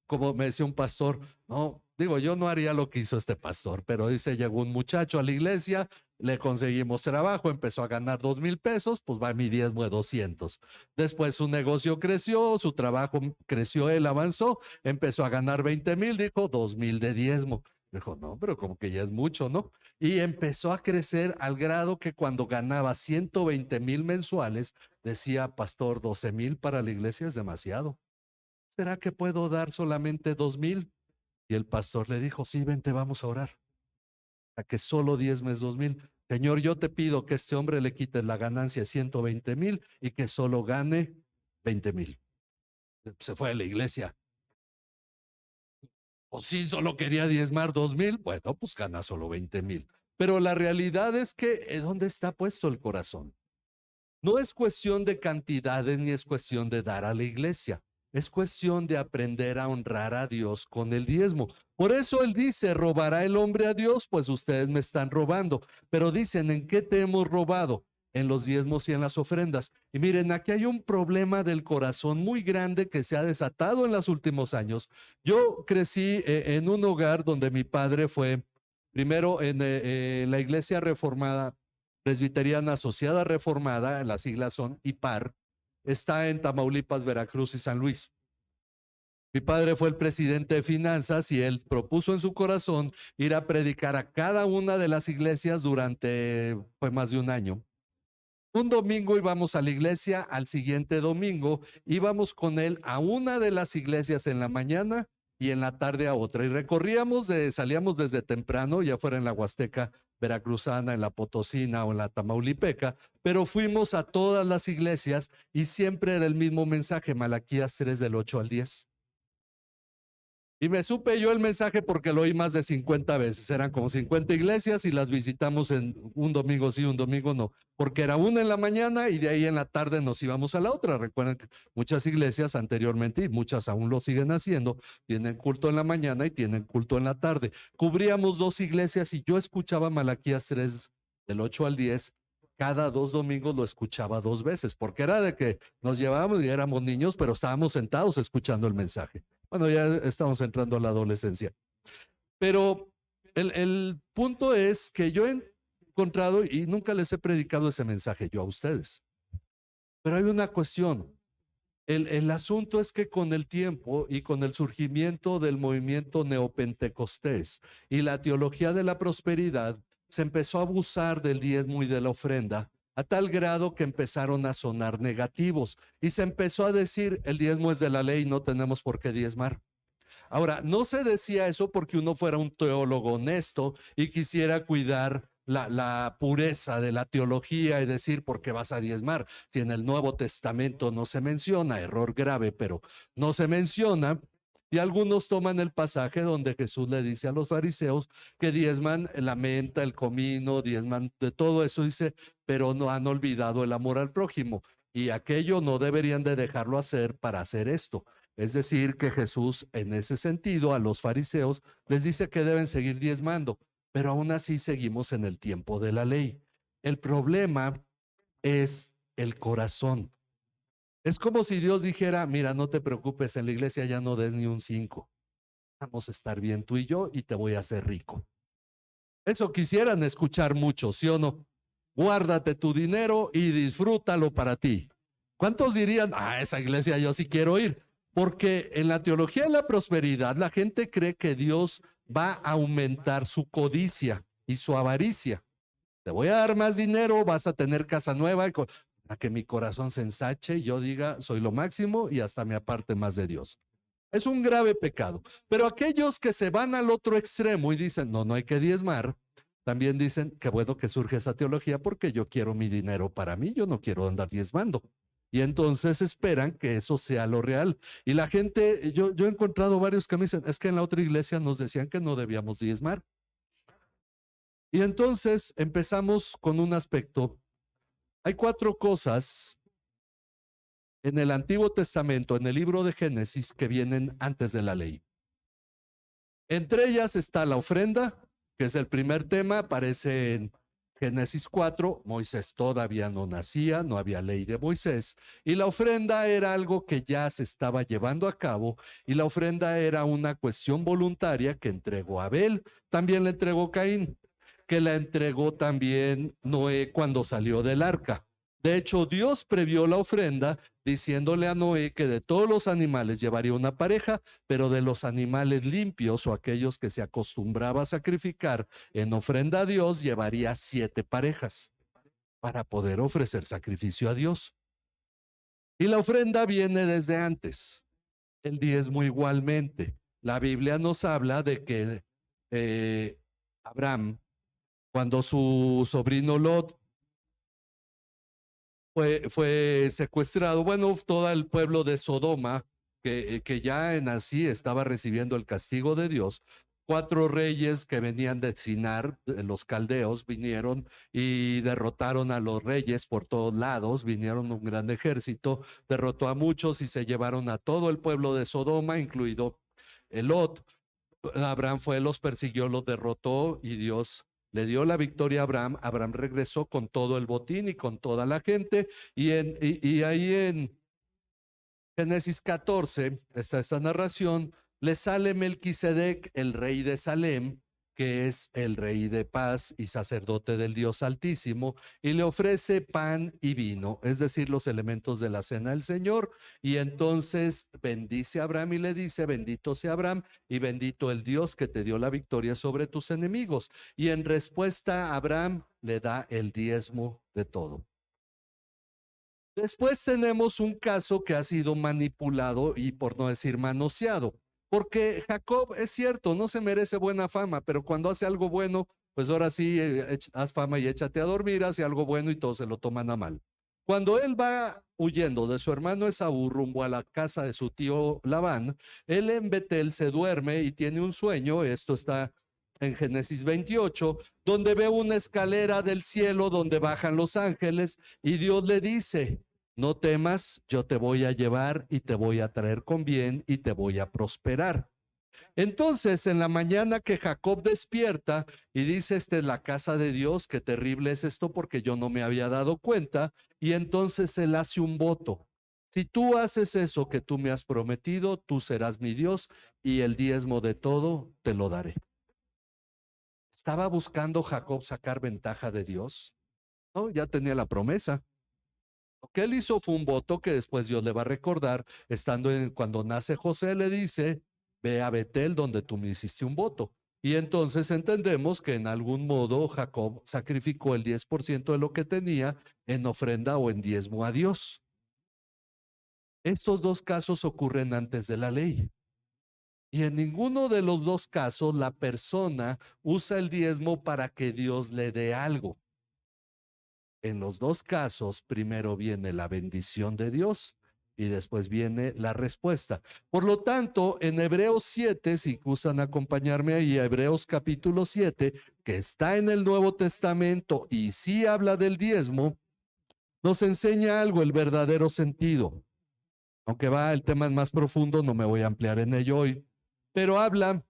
Como me decía un pastor, no, digo, yo no haría lo que hizo este pastor, pero dice, llegó un muchacho a la iglesia, le conseguimos trabajo, empezó a ganar 2,000 pesos, pues va mi diezmo de 200. Después su negocio creció, su trabajo creció, él avanzó, empezó a ganar 20,000, dijo 2,000 de diezmo. Dijo, no, pero como que ya es mucho, ¿no? Y empezó a crecer al grado que cuando ganaba 120,000 mensuales, decía, pastor, 12,000 para la iglesia es demasiado. ¿Será que puedo dar solamente 2,000? Y el pastor le dijo, sí, vente, vamos a orar. A que solo diezmes 2,000. Señor, yo te pido que a este hombre le quites la ganancia de 120,000 y que solo gane 20,000. Se fue a la iglesia. O si solo quería diezmar 2,000, bueno, pues gana solo 20,000. Pero la realidad es que, ¿dónde está puesto el corazón? No es cuestión de cantidades ni es cuestión de dar a la iglesia. Es cuestión de aprender a honrar a Dios con el diezmo. Por eso él dice, ¿robará el hombre a Dios? Pues ustedes me están robando. Pero dicen, ¿en qué te hemos robado? En los diezmos y en las ofrendas. Y miren, aquí hay un problema del corazón muy grande que se ha desatado en los últimos años. Yo crecí en un hogar donde mi padre fue primero en la iglesia reformada presbiteriana asociada reformada, las siglas son IPAR, está en Tamaulipas, Veracruz y San Luis. Mi padre fue el presidente de finanzas y él propuso en su corazón ir a predicar a cada una de las iglesias durante más de un año. Un domingo íbamos a la iglesia, al siguiente domingo íbamos con él a una de las iglesias en la mañana y en la tarde a otra. Y salíamos desde temprano, ya fuera en la Huasteca veracruzana, en la Potosina o en la Tamaulipeca, pero fuimos a todas las iglesias y siempre era el mismo mensaje, Malaquías 3 del 8 al 10. Y me supe yo el mensaje porque lo oí más de 50 veces. Eran como 50 iglesias y las visitamos en un domingo sí, un domingo no. Porque era una en la mañana y de ahí en la tarde nos íbamos a la otra. Recuerden que muchas iglesias anteriormente, y muchas aún lo siguen haciendo, tienen culto en la mañana y tienen culto en la tarde. Cubríamos 2 iglesias y yo escuchaba Malaquías 3 del 8 al 10. Cada 2 domingos lo escuchaba 2 veces, porque era de que nos llevábamos y éramos niños, pero estábamos sentados escuchando el mensaje. Bueno, ya estamos entrando a la adolescencia. Pero el punto es que yo he encontrado, y nunca les he predicado ese mensaje yo a ustedes, pero hay una cuestión. El asunto es que con el tiempo y con el surgimiento del movimiento neopentecostés y la teología de la prosperidad, se empezó a abusar del diezmo y de la ofrenda a tal grado que empezaron a sonar negativos y se empezó a decir, el diezmo es de la ley, no tenemos por qué diezmar. Ahora, no se decía eso porque uno fuera un teólogo honesto y quisiera cuidar la pureza de la teología y decir, ¿por qué vas a diezmar? Si en el Nuevo Testamento no se menciona, error grave, pero no se menciona. Y algunos toman el pasaje donde Jesús le dice a los fariseos que diezman la menta, el comino, diezman de todo eso, dice, pero no han olvidado el amor al prójimo. Y aquello no deberían de dejarlo hacer para hacer esto. Es decir, que Jesús en ese sentido a los fariseos les dice que deben seguir diezmando, pero aún así seguimos en el tiempo de la ley. El problema es el corazón. Es como si Dios dijera, mira, no te preocupes, en la iglesia ya no des ni un 5. Vamos a estar bien tú y yo y te voy a hacer rico. Eso quisieran escuchar mucho, ¿sí o no? Guárdate tu dinero y disfrútalo para ti. ¿Cuántos dirían, esa iglesia yo sí quiero ir? Porque en la teología de la prosperidad la gente cree que Dios va a aumentar su codicia y su avaricia. Te voy a dar más dinero, vas a tener casa nueva, a que mi corazón se ensache y yo diga, soy lo máximo y hasta me aparte más de Dios. Es un grave pecado. Pero aquellos que se van al otro extremo y dicen, no hay que diezmar, también dicen, qué bueno que surge esa teología porque yo quiero mi dinero para mí, yo no quiero andar diezmando. Y entonces esperan que eso sea lo real. Y la gente, yo he encontrado varios que me dicen, es que en la otra iglesia nos decían que no debíamos diezmar. Y entonces empezamos con un aspecto. Hay 4 cosas en el Antiguo Testamento, en el libro de Génesis, que vienen antes de la ley. Entre ellas está la ofrenda, que es el primer tema, aparece en Génesis 4, Moisés todavía no nacía, no había ley de Moisés, y la ofrenda era algo que ya se estaba llevando a cabo, y la ofrenda era una cuestión voluntaria que entregó Abel, también le entregó Caín, que la entregó también Noé cuando salió del arca. De hecho, Dios previó la ofrenda diciéndole a Noé que de todos los animales llevaría una pareja, pero de los animales limpios o aquellos que se acostumbraba a sacrificar en ofrenda a Dios, llevaría 7 parejas para poder ofrecer sacrificio a Dios. Y la ofrenda viene desde antes, el diezmo igualmente. La Biblia nos habla de que Abraham, cuando su sobrino Lot fue secuestrado, bueno, todo el pueblo de Sodoma, que ya en así estaba recibiendo el castigo de Dios. 4 reyes que venían de Sinar, los caldeos, vinieron y derrotaron a los reyes por todos lados, vinieron un gran ejército, derrotó a muchos y se llevaron a todo el pueblo de Sodoma, incluido Lot. Abraham fue, los persiguió, los derrotó y Dios le dio la victoria a Abraham. Abraham regresó con todo el botín y con toda la gente. Y ahí en Génesis 14 está esta narración. Le sale Melquisedec, el rey de Salem, que es el rey de paz y sacerdote del Dios Altísimo, y le ofrece pan y vino, es decir, los elementos de la cena del Señor. Y entonces bendice a Abraham y le dice: bendito sea Abraham y bendito el Dios que te dio la victoria sobre tus enemigos. Y en respuesta, Abraham le da el diezmo de todo. Después tenemos un caso que ha sido manipulado y, por no decir, manoseado, porque Jacob, es cierto, no se merece buena fama, pero cuando hace algo bueno, pues ahora sí, haz fama y échate a dormir, hace algo bueno y todos se lo toman a mal. Cuando él va huyendo de su hermano Esaú rumbo a la casa de su tío Labán, él en Betel se duerme y tiene un sueño. Esto está en Génesis 28, donde ve una escalera del cielo donde bajan los ángeles y Dios le dice: no temas, yo te voy a llevar y te voy a traer con bien y te voy a prosperar. Entonces, en la mañana que Jacob despierta y dice: esta es la casa de Dios, qué terrible es esto porque yo no me había dado cuenta. Y entonces él hace un voto: si tú haces eso que tú me has prometido, tú serás mi Dios y el diezmo de todo te lo daré. ¿Estaba buscando Jacob sacar ventaja de Dios? No, ya tenía la promesa. Lo que él hizo fue un voto que después Dios le va a recordar, cuando nace José, le dice: ve a Betel donde tú me hiciste un voto. Y entonces entendemos que en algún modo Jacob sacrificó el 10% de lo que tenía en ofrenda o en diezmo a Dios. Estos 2 casos ocurren antes de la ley. Y en ninguno de los 2 casos la persona usa el diezmo para que Dios le dé algo. En los 2 casos, primero viene la bendición de Dios y después viene la respuesta. Por lo tanto, en Hebreos 7, si gustan acompañarme ahí, a Hebreos capítulo 7, que está en el Nuevo Testamento y sí habla del diezmo, nos enseña algo, el verdadero sentido. Aunque el tema es más profundo, no me voy a ampliar en ello hoy, pero habla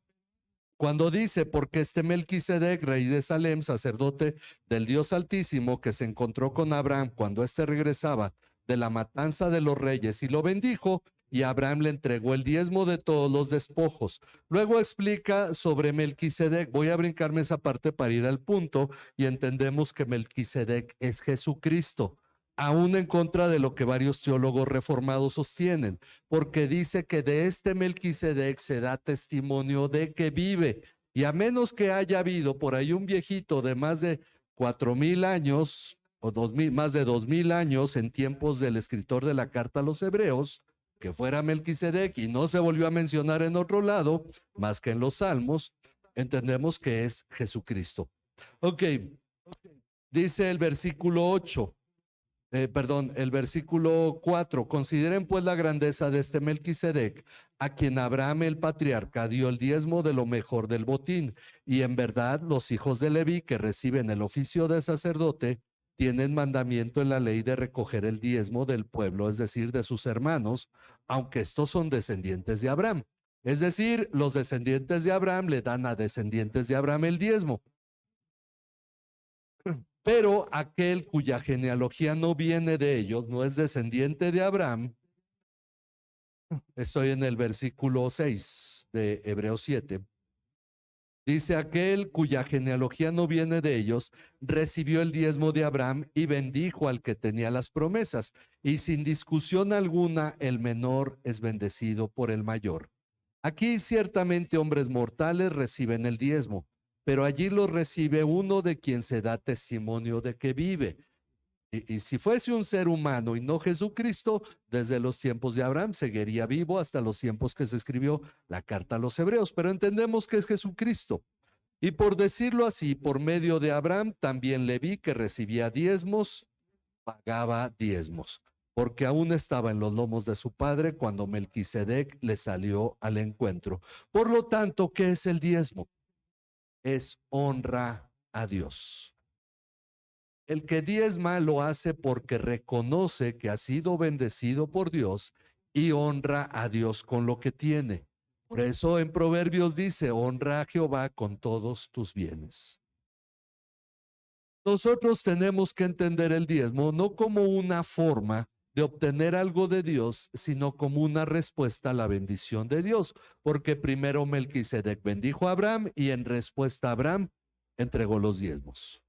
cuando dice: porque este Melquisedec, rey de Salem, sacerdote del Dios Altísimo, que se encontró con Abraham cuando éste regresaba de la matanza de los reyes y lo bendijo, y Abraham le entregó el diezmo de todos los despojos. Luego explica sobre Melquisedec. Voy a brincarme esa parte para ir al punto, y entendemos que Melquisedec es Jesucristo, aún en contra de lo que varios teólogos reformados sostienen, porque dice que de este Melquisedec se da testimonio de que vive, y a menos que haya habido por ahí un viejito de más de 4,000 años o 2,000, más de 2,000 años en tiempos del escritor de la carta a los Hebreos, que fuera Melquisedec y no se volvió a mencionar en otro lado más que en los Salmos, entendemos que es Jesucristo. Ok, dice el versículo 8. El versículo 4: consideren pues la grandeza de este Melquisedec, a quien Abraham el patriarca dio el diezmo de lo mejor del botín. Y en verdad los hijos de Leví, que reciben el oficio de sacerdote, tienen mandamiento en la ley de recoger el diezmo del pueblo, es decir, de sus hermanos, aunque estos son descendientes de Abraham. Es decir, los descendientes de Abraham le dan a descendientes de Abraham el diezmo. Pero aquel cuya genealogía no viene de ellos, no es descendiente de Abraham. Estoy en el versículo 6 de Hebreos 7. Dice: aquel cuya genealogía no viene de ellos, recibió el diezmo de Abraham y bendijo al que tenía las promesas. Y sin discusión alguna, el menor es bendecido por el mayor. Aquí ciertamente hombres mortales reciben el diezmo, pero allí lo recibe uno de quien se da testimonio de que vive. Y si fuese un ser humano y no Jesucristo, desde los tiempos de Abraham seguiría vivo hasta los tiempos que se escribió la carta a los hebreos, pero entendemos que es Jesucristo. Y por decirlo así, por medio de Abraham, también Leví, que recibía diezmos, pagaba diezmos, porque aún estaba en los lomos de su padre cuando Melquisedec le salió al encuentro. Por lo tanto, ¿qué es el diezmo? Es honra a Dios. El que diezma lo hace porque reconoce que ha sido bendecido por Dios y honra a Dios con lo que tiene. Por eso en Proverbios dice: honra a Jehová con todos tus bienes. Nosotros tenemos que entender el diezmo no como una forma de obtener algo de Dios, sino como una respuesta a la bendición de Dios, porque primero Melquisedec bendijo a Abraham y en respuesta a Abraham entregó los diezmos.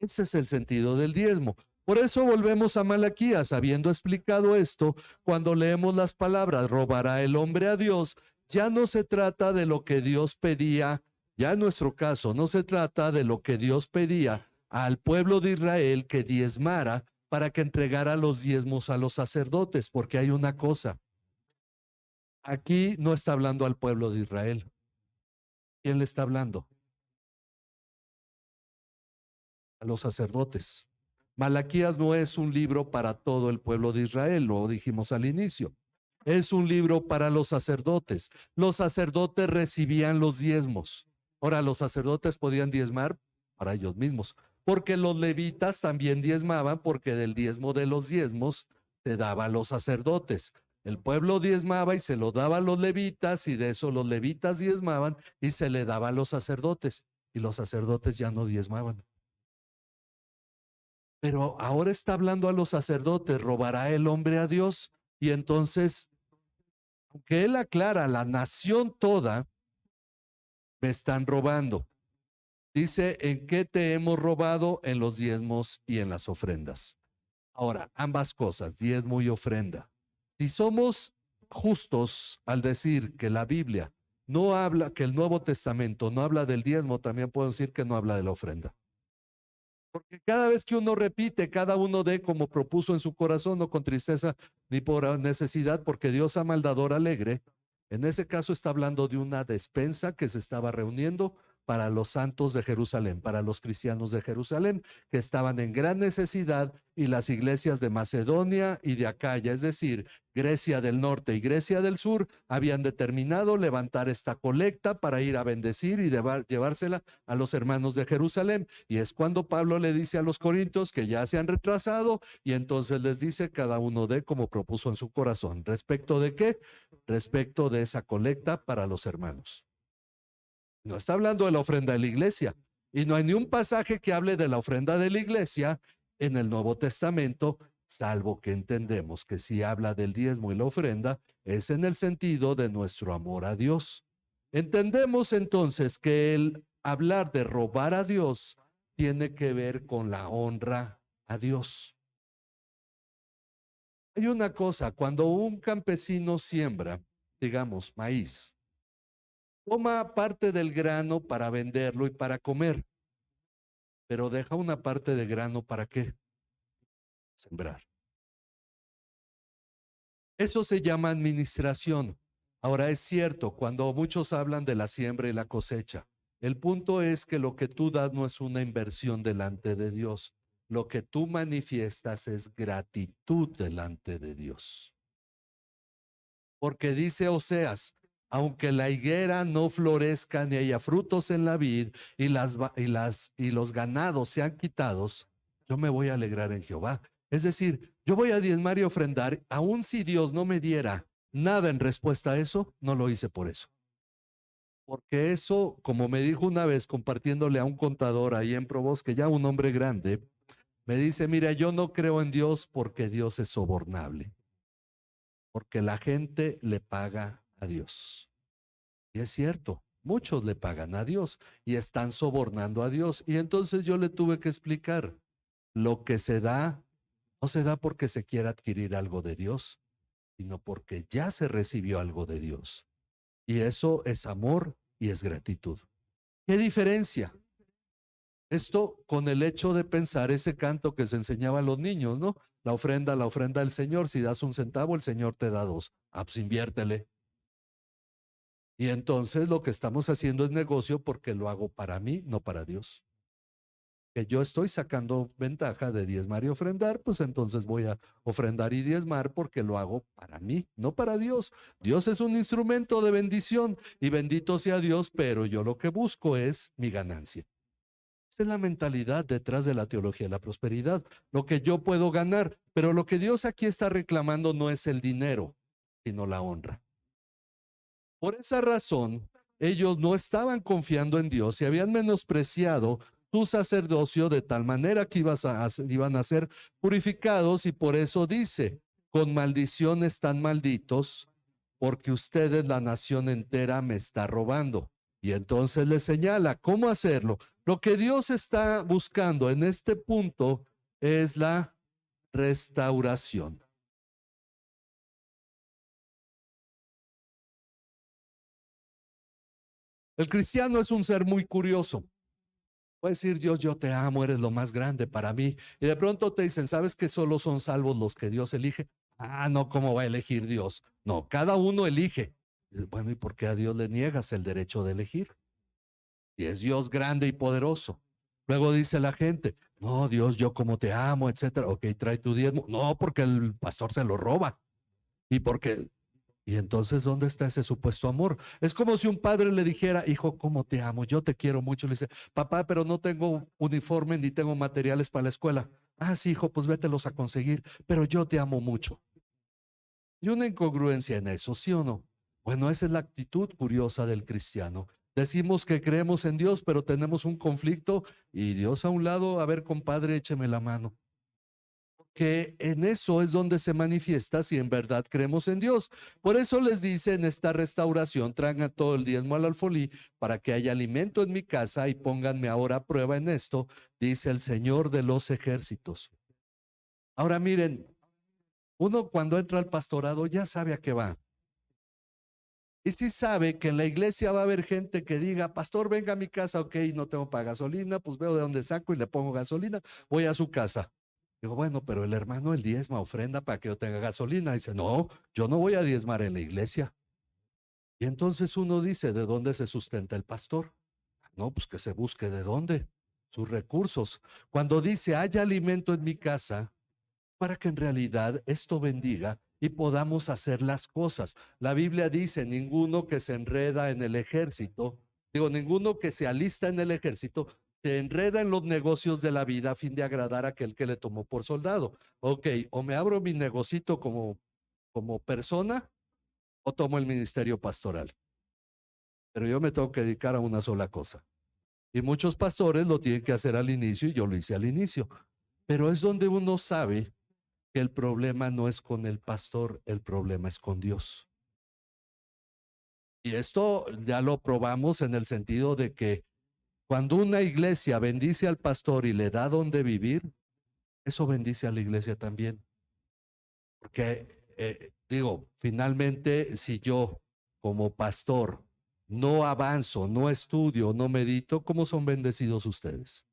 Ese es el sentido del diezmo. Por eso volvemos a Malaquías. Habiendo explicado esto, cuando leemos las palabras robará el hombre a Dios, ya no se trata de lo que Dios pedía, ya en nuestro caso no se trata de lo que Dios pedía al pueblo de Israel que diezmara para que entregara los diezmos a los sacerdotes, porque hay una cosa, aquí no está hablando al pueblo de Israel. ¿Quién le está hablando? A los sacerdotes. Malaquías no es un libro para todo el pueblo de Israel, lo dijimos al inicio. Es un libro para los sacerdotes. Los sacerdotes recibían los diezmos. Ahora, los sacerdotes podían diezmar para ellos mismos, porque los levitas también diezmaban, porque del diezmo de los diezmos se daba a los sacerdotes. El pueblo diezmaba y se lo daba a los levitas, y de eso los levitas diezmaban y se le daba a los sacerdotes, y los sacerdotes ya no diezmaban. Pero ahora está hablando a los sacerdotes: robará el hombre a Dios. Y entonces, aunque él aclara, la nación toda me están robando. Dice: ¿en qué te hemos robado? En los diezmos y en las ofrendas. Ahora, ambas cosas, diezmo y ofrenda. Si somos justos al decir que la Biblia no habla, que el Nuevo Testamento no habla del diezmo, también puedo decir que no habla de la ofrenda. Porque cada vez que uno repite, cada uno dé como propuso en su corazón, no con tristeza ni por necesidad, porque Dios ama al dador alegre. En ese caso está hablando de una despensa que se estaba reuniendo para los santos de Jerusalén, para los cristianos de Jerusalén, que estaban en gran necesidad, y las iglesias de Macedonia y de Acaya, es decir, Grecia del norte y Grecia del sur, habían determinado levantar esta colecta para ir a bendecir y llevársela a los hermanos de Jerusalén. Y es cuando Pablo le dice a los corintios que ya se han retrasado, y entonces les dice: cada uno dé como propuso en su corazón. ¿Respecto de qué? Respecto de esa colecta para los hermanos. No está hablando de la ofrenda de la iglesia. Y no hay ni un pasaje que hable de la ofrenda de la iglesia en el Nuevo Testamento, salvo que entendemos que si habla del diezmo y la ofrenda, es en el sentido de nuestro amor a Dios. Entendemos entonces que el hablar de robar a Dios tiene que ver con la honra a Dios. Hay una cosa: cuando un campesino siembra, digamos, maíz, toma parte del grano para venderlo y para comer, pero deja una parte de grano ¿para qué? Sembrar. Eso se llama administración. Ahora, es cierto, cuando muchos hablan de la siembra y la cosecha, el punto es que lo que tú das no es una inversión delante de Dios. Lo que tú manifiestas es gratitud delante de Dios. Porque dice Oseas: aunque la higuera no florezca ni haya frutos en la vid y los ganados sean quitados, yo me voy a alegrar en Jehová. Es decir, yo voy a diezmar y ofrendar, aun si Dios no me diera nada en respuesta a eso, no lo hice por eso. Porque eso, como me dijo una vez compartiéndole a un contador ahí en Probos, que ya un hombre grande, me dice: mira, yo no creo en Dios porque Dios es sobornable, porque la gente le paga a Dios. Y es cierto, Muchos le pagan a Dios y están sobornando a Dios. Y entonces yo le tuve que explicar, lo que se da no se da porque se quiera adquirir algo de Dios, sino porque ya se recibió algo de Dios. Y eso es amor y es gratitud. ¿Qué diferencia esto con el hecho de pensar ese canto que se enseñaba a los niños, ¿no? La ofrenda del Señor, si das un centavo, el Señor te da dos. Ah, pues inviértele. Y entonces lo que estamos haciendo es negocio porque lo hago para mí, no para Dios. Que yo estoy sacando ventaja de diezmar y ofrendar, pues entonces voy a ofrendar y diezmar porque lo hago para mí, no para Dios. Dios es un instrumento de bendición y bendito sea Dios, pero yo lo que busco es mi ganancia. Esa es la mentalidad detrás de la teología de la prosperidad, lo que yo puedo ganar, pero lo que Dios aquí está reclamando no es el dinero, sino la honra. Por esa razón, ellos no estaban confiando en Dios y habían menospreciado su sacerdocio de tal manera que iban a ser purificados, y por eso dice, con maldición están malditos, porque ustedes, la nación entera, me está robando. Y entonces les señala cómo hacerlo. Lo que Dios está buscando en este punto es la restauración. El cristiano es un ser muy curioso. Puede decir, Dios, yo te amo, eres lo más grande para mí. Y de pronto te dicen, ¿sabes que solo son salvos los que Dios elige? Ah, no, ¿cómo va a elegir Dios? No, cada uno elige. Bueno, ¿y por qué a Dios le niegas el derecho de elegir? Y es Dios grande y poderoso. Luego dice la gente, no, Dios, yo como te amo, etcétera. Ok, trae tu diezmo. No, porque el pastor se lo roba. Y porque y entonces, ¿dónde está ese supuesto amor? Es como si un padre le dijera, hijo, ¿cómo te amo? Yo te quiero mucho. Le dice, papá, pero no tengo uniforme ni tengo materiales para la escuela. Ah, sí, hijo, pues vételos a conseguir, pero yo te amo mucho. Y una incongruencia en eso, ¿sí o no? Bueno, esa es la actitud curiosa del cristiano. Decimos que creemos en Dios, pero tenemos un conflicto y Dios a un lado, a ver, compadre, écheme la mano. Que en eso es donde se manifiesta si en verdad creemos en Dios. Por eso les dice en esta restauración, traigan todo el diezmo al alfolí para que haya alimento en mi casa y pónganme ahora a prueba en esto, dice el Señor de los ejércitos. Ahora miren, uno cuando entra al pastorado ya sabe a qué va. Y si sabe que en la iglesia va a haber gente que diga, pastor, venga a mi casa, ok, no tengo para gasolina, pues veo de dónde saco y le pongo gasolina, voy a su casa. Digo, bueno, pero el hermano el diezma ofrenda para que yo tenga gasolina. Dice, no, yo no voy a diezmar en la iglesia. Y entonces uno dice, ¿de dónde se sustenta el pastor? No, pues que se busque de dónde, sus recursos. Cuando dice, haya alimento en mi casa, para que en realidad esto bendiga y podamos hacer las cosas. La Biblia dice, ninguno que se enreda en el ejército, digo, ninguno que se alista en el ejército, se enreda en los negocios de la vida a fin de agradar a aquel que le tomó por soldado. Ok, o me abro mi negocito como persona o tomo el ministerio pastoral. Pero yo me tengo que dedicar a una sola cosa. Y muchos pastores lo tienen que hacer al inicio y yo lo hice al inicio. Pero es donde uno sabe que el problema no es con el pastor, el problema es con Dios. Y esto ya lo probamos en el sentido de que cuando una iglesia bendice al pastor y le da donde vivir, eso bendice a la iglesia también. Porque, digo, finalmente, si yo como pastor no avanzo, no estudio, no medito, ¿cómo son bendecidos ustedes?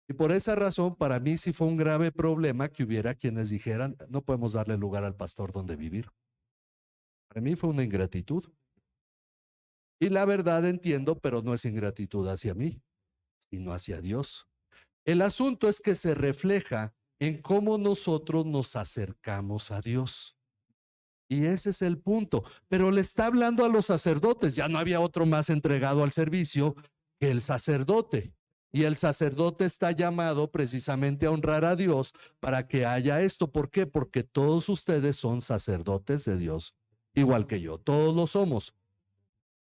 Y por esa razón, para mí sí fue un grave problema que hubiera quienes dijeran, no podemos darle lugar al pastor donde vivir. Para mí fue una ingratitud. Y la verdad entiendo, pero no es ingratitud hacia mí, sino hacia Dios. El asunto es que se refleja en cómo nosotros nos acercamos a Dios. Y ese es el punto. Pero le está hablando a los sacerdotes. Ya no había otro más entregado al servicio que el sacerdote. Y el sacerdote está llamado precisamente a honrar a Dios para que haya esto. ¿Por qué? Porque todos ustedes son sacerdotes de Dios, igual que yo. Todos lo somos.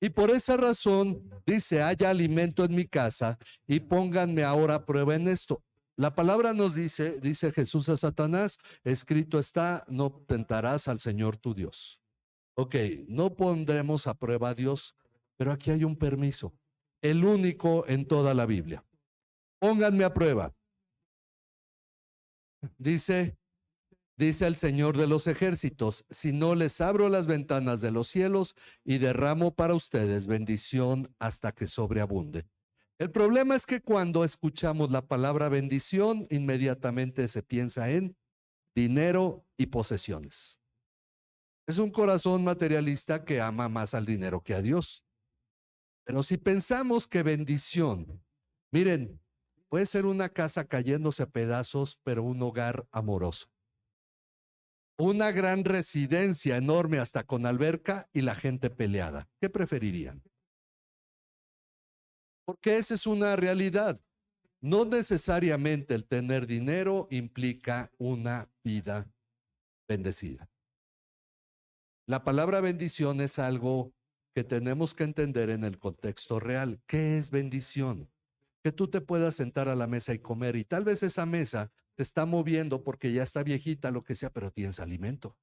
Y por esa razón dice, haya alimento en mi casa y pónganme ahora a prueba en esto. La palabra nos dice Jesús a Satanás, escrito está, no tentarás al Señor tu Dios. Ok, no pondremos a prueba a Dios, Pero aquí hay un permiso, el único en toda la Biblia. Pónganme a prueba. Dice el Señor de los ejércitos, si no les abro las ventanas de los cielos y derramo para ustedes bendición hasta que sobreabunde. El problema es que cuando escuchamos la palabra bendición, inmediatamente se piensa en dinero y posesiones. Es un corazón materialista que ama más al dinero que a Dios. Pero si pensamos que bendición, miren, puede ser una casa cayéndose a pedazos, pero un hogar amoroso. Una gran residencia enorme hasta con alberca y la gente peleada. ¿Qué preferirían? Porque esa es una realidad. No necesariamente el tener dinero implica una vida bendecida. La palabra bendición es algo que tenemos que entender en el contexto real. ¿Qué es bendición? Que tú te puedas sentar a la mesa y comer, y tal vez esa mesa se está moviendo porque ya está viejita, lo que sea, pero tienes alimento.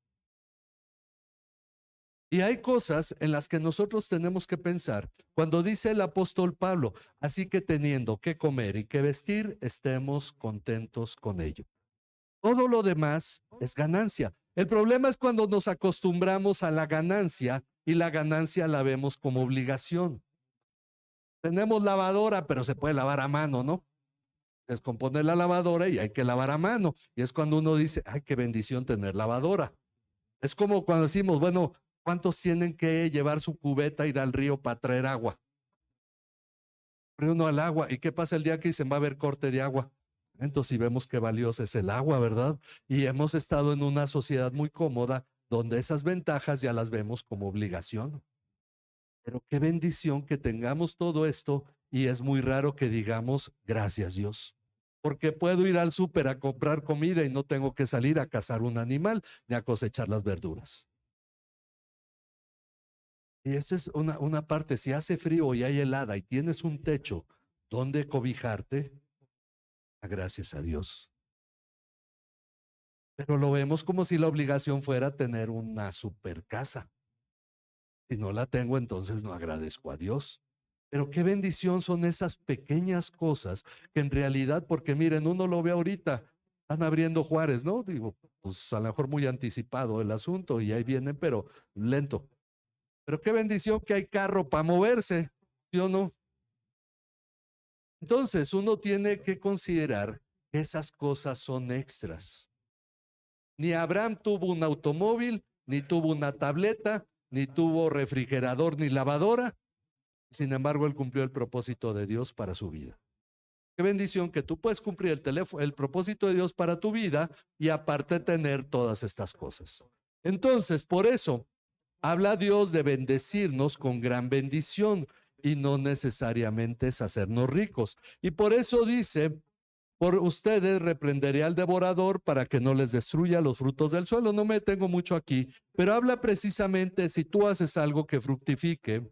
Y hay cosas en las que nosotros tenemos que pensar cuando dice el apóstol Pablo, así que teniendo que comer y que vestir, estemos contentos con ello. Todo lo demás es ganancia. El problema es cuando nos acostumbramos a la ganancia y la ganancia la vemos como obligación. Tenemos lavadora, pero se puede lavar a mano, ¿no? Se descompone la lavadora y hay que lavar a mano. Y es cuando uno dice, ay, qué bendición tener lavadora. Es como cuando decimos, bueno, ¿cuántos tienen que llevar su cubeta, ir al río para traer agua? Uno al agua. ¿Y qué pasa el día que dicen va a haber corte de agua? Entonces, si vemos qué valioso es el agua, ¿verdad? Y hemos estado en una sociedad muy cómoda donde esas ventajas ya las vemos como obligación. Pero qué bendición que tengamos todo esto y es muy raro que digamos gracias Dios. Porque puedo ir al súper a comprar comida y no tengo que salir a cazar un animal ni a cosechar las verduras. Y esa es una parte, si hace frío y hay helada y tienes un techo donde cobijarte, gracias a Dios. Pero lo vemos como si la obligación fuera tener una super casa. Si no la tengo, entonces no agradezco a Dios. Pero qué bendición son esas pequeñas cosas que en realidad, porque miren, uno lo ve ahorita, están abriendo Juárez, ¿no? Digo, pues a lo mejor muy anticipado el asunto y ahí vienen, pero lento. Pero qué bendición que hay carro para moverse, ¿sí o no? Entonces uno tiene que considerar que esas cosas son extras. Ni Abraham tuvo un automóvil, ni tuvo una tableta, ni tuvo refrigerador, ni lavadora. Sin embargo, él cumplió el propósito de Dios para su vida. Qué bendición que tú puedes cumplir el propósito de Dios para tu vida y aparte tener todas estas cosas. Entonces, por eso, habla Dios de bendecirnos con gran bendición y no necesariamente es hacernos ricos. Y por eso dice, por ustedes reprenderé al devorador para que no les destruya los frutos del suelo. No me detengo mucho aquí, pero habla precisamente si tú haces algo que fructifique.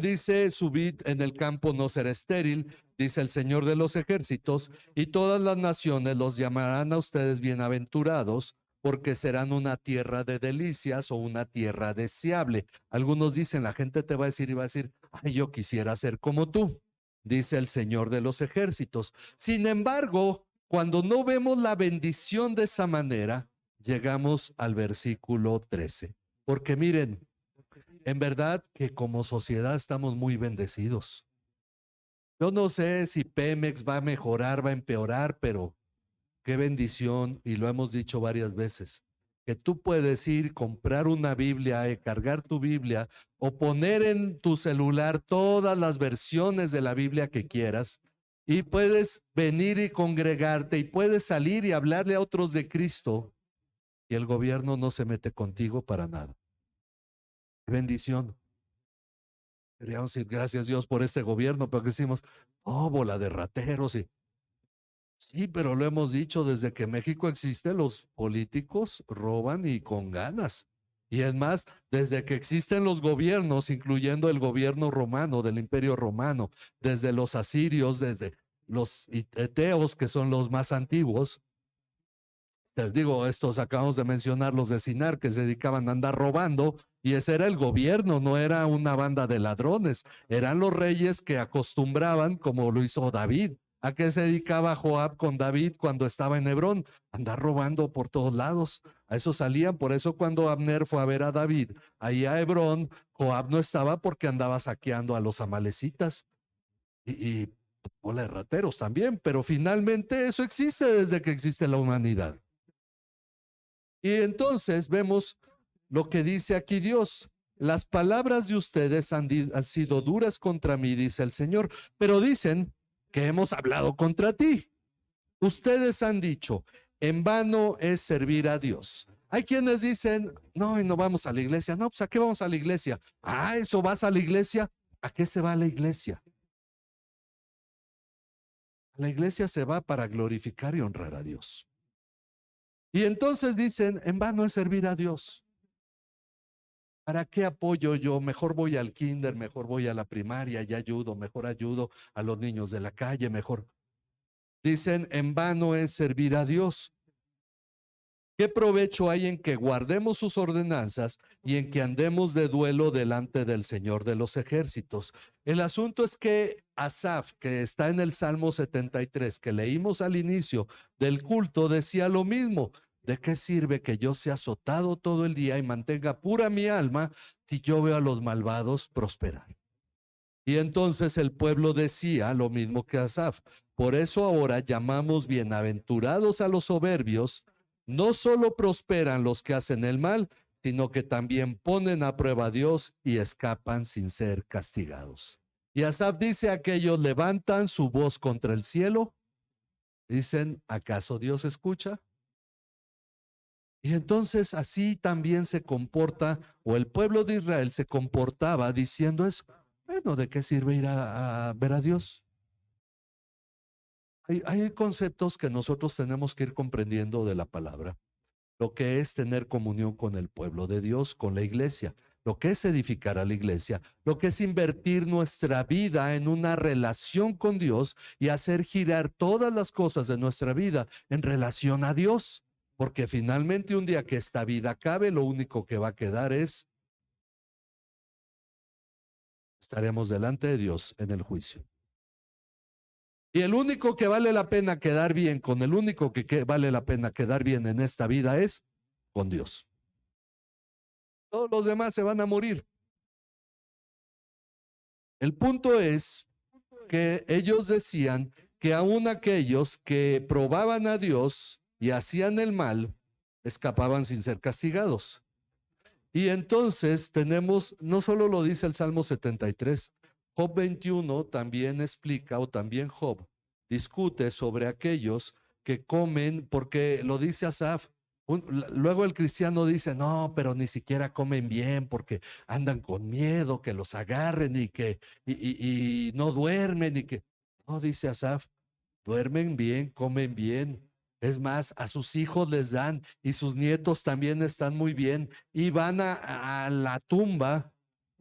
Dice, su vid en el campo no será estéril, dice el Señor de los ejércitos, y todas las naciones los llamarán a ustedes bienaventurados, porque serán una tierra de delicias o una tierra deseable. Algunos dicen, la gente te va a decir y va a decir, ay, yo quisiera ser como tú, dice el Señor de los ejércitos. Sin embargo, cuando no vemos la bendición de esa manera, llegamos al versículo 13. Porque miren, en verdad que como sociedad estamos muy bendecidos. Yo no sé si Pemex va a mejorar, va a empeorar, pero qué bendición, y lo hemos dicho varias veces, que tú puedes ir, comprar una Biblia, cargar tu Biblia o poner en tu celular todas las versiones de la Biblia que quieras y puedes venir y congregarte y puedes salir y hablarle a otros de Cristo y el gobierno no se mete contigo para nada. Bendición. Queríamos decir gracias Dios por este gobierno, pero que decimos, oh, bola de rateros. Y, sí, pero lo hemos dicho, desde que México existe, los políticos roban y con ganas. Y es más, desde que existen los gobiernos, incluyendo el gobierno romano, del Imperio Romano, desde los asirios, desde los eteos, que son los más antiguos, te digo, estos acabamos de mencionar, los de Sinar, que se dedicaban a andar robando, Y ese era el gobierno, no era una banda de ladrones. Eran los reyes que acostumbraban, como lo hizo David. ¿A qué se dedicaba Joab con David cuando estaba en Hebrón? Andar robando por todos lados. A eso salían. Por eso cuando Abner fue a ver a David ahí a Hebrón, Joab no estaba porque andaba saqueando a los amalecitas. Y hola, rateros también, pero finalmente eso existe desde que existe la humanidad. Y entonces vemos lo que dice aquí Dios. Las palabras de ustedes han sido duras contra mí, dice el Señor, pero dicen que hemos hablado contra ti. Ustedes han dicho, en vano es servir a Dios. Hay quienes dicen, no, y no vamos a la iglesia. No, pues ¿a qué vamos a la iglesia? Ah, ¿eso vas a la iglesia? ¿A qué se va a la iglesia? La iglesia se va para glorificar y honrar a Dios. Y entonces dicen, en vano es servir a Dios. ¿Para qué apoyo yo? Mejor voy al kinder, mejor voy a la primaria, ya ayudo, mejor ayudo a los niños de la calle, mejor. Dicen, en vano es servir a Dios. ¿Qué provecho hay en que guardemos sus ordenanzas y en que andemos de duelo delante del Señor de los ejércitos? El asunto es que Asaf, que está en el Salmo 73, que leímos al inicio del culto, decía lo mismo. ¿De qué sirve que yo sea azotado todo el día y mantenga pura mi alma si yo veo a los malvados prosperar? Y entonces el pueblo decía lo mismo que Asaf. Por eso ahora llamamos bienaventurados a los soberbios. No solo prosperan los que hacen el mal, sino que también ponen a prueba a Dios y escapan sin ser castigados. Y Asaf dice, aquellos levantan su voz contra el cielo. Dicen, ¿acaso Dios escucha? Y entonces así también se comporta, o el pueblo de Israel se comportaba diciendo eso. Bueno, ¿de qué sirve ir a ver a Dios? Hay conceptos que nosotros tenemos que ir comprendiendo de la palabra. Lo que es tener comunión con el pueblo de Dios, con la iglesia, lo que es edificar a la iglesia, lo que es invertir nuestra vida en una relación con Dios y hacer girar todas las cosas de nuestra vida en relación a Dios. Porque finalmente un día que esta vida acabe, lo único que va a quedar es, estaremos delante de Dios en el juicio. Y el único que vale la pena quedar bien, con el único que vale la pena quedar bien en esta vida es con Dios. Todos los demás se van a morir. El punto es que ellos decían que aún aquellos que probaban a Dios y hacían el mal, escapaban sin ser castigados. Y entonces tenemos, no solo lo dice el Salmo 73, Job 21 también explica, o también Job discute sobre aquellos que comen, porque lo dice Asaf. Luego el cristiano dice, no, pero ni siquiera comen bien porque andan con miedo que los agarren y no duermen y que... No, dice Asaf, duermen bien, comen bien. Es más, a sus hijos les dan y sus nietos también están muy bien y van a la tumba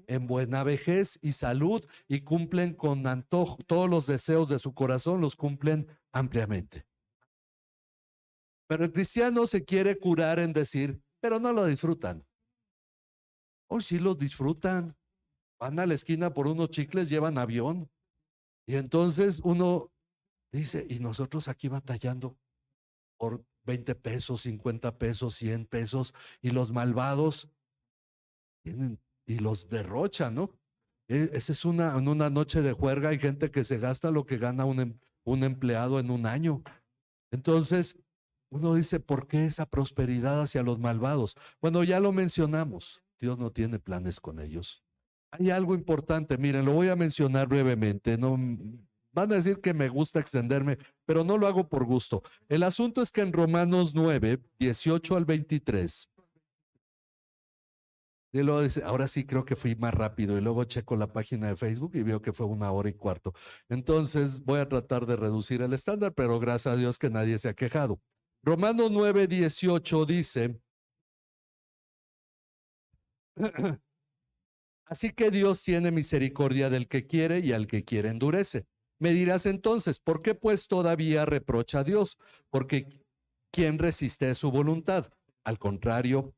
en buena vejez y salud y cumplen con antojo, todos los deseos de su corazón los cumplen ampliamente. Pero el cristiano se quiere curar en decir, pero no lo disfrutan. Hoy sí lo disfrutan. Van a la esquina por unos chicles, llevan avión. Y entonces uno dice, y nosotros aquí batallando por 20 pesos, 50 pesos, 100 pesos, y los malvados tienen y los derrochan, ¿no? Esa es en una noche de juerga, hay gente que se gasta lo que gana un empleado en un año. Entonces, uno dice, ¿por qué esa prosperidad hacia los malvados? Bueno, ya lo mencionamos, Dios no tiene planes con ellos. Hay algo importante, miren, lo voy a mencionar brevemente, no van a decir que me gusta extenderme, pero no lo hago por gusto. El asunto es que en Romanos 9, 18 al 23, ahora sí creo que fui más rápido y luego checo la página de Facebook y veo que fue 1 hora y cuarto. Entonces voy a tratar de reducir el estándar, pero gracias a Dios que nadie se ha quejado. Romanos 9, 18 dice, así que Dios tiene misericordia del que quiere y al que quiere endurece. Me dirás entonces, ¿por qué pues todavía reprocha a Dios? Porque ¿quién resiste su voluntad? Al contrario,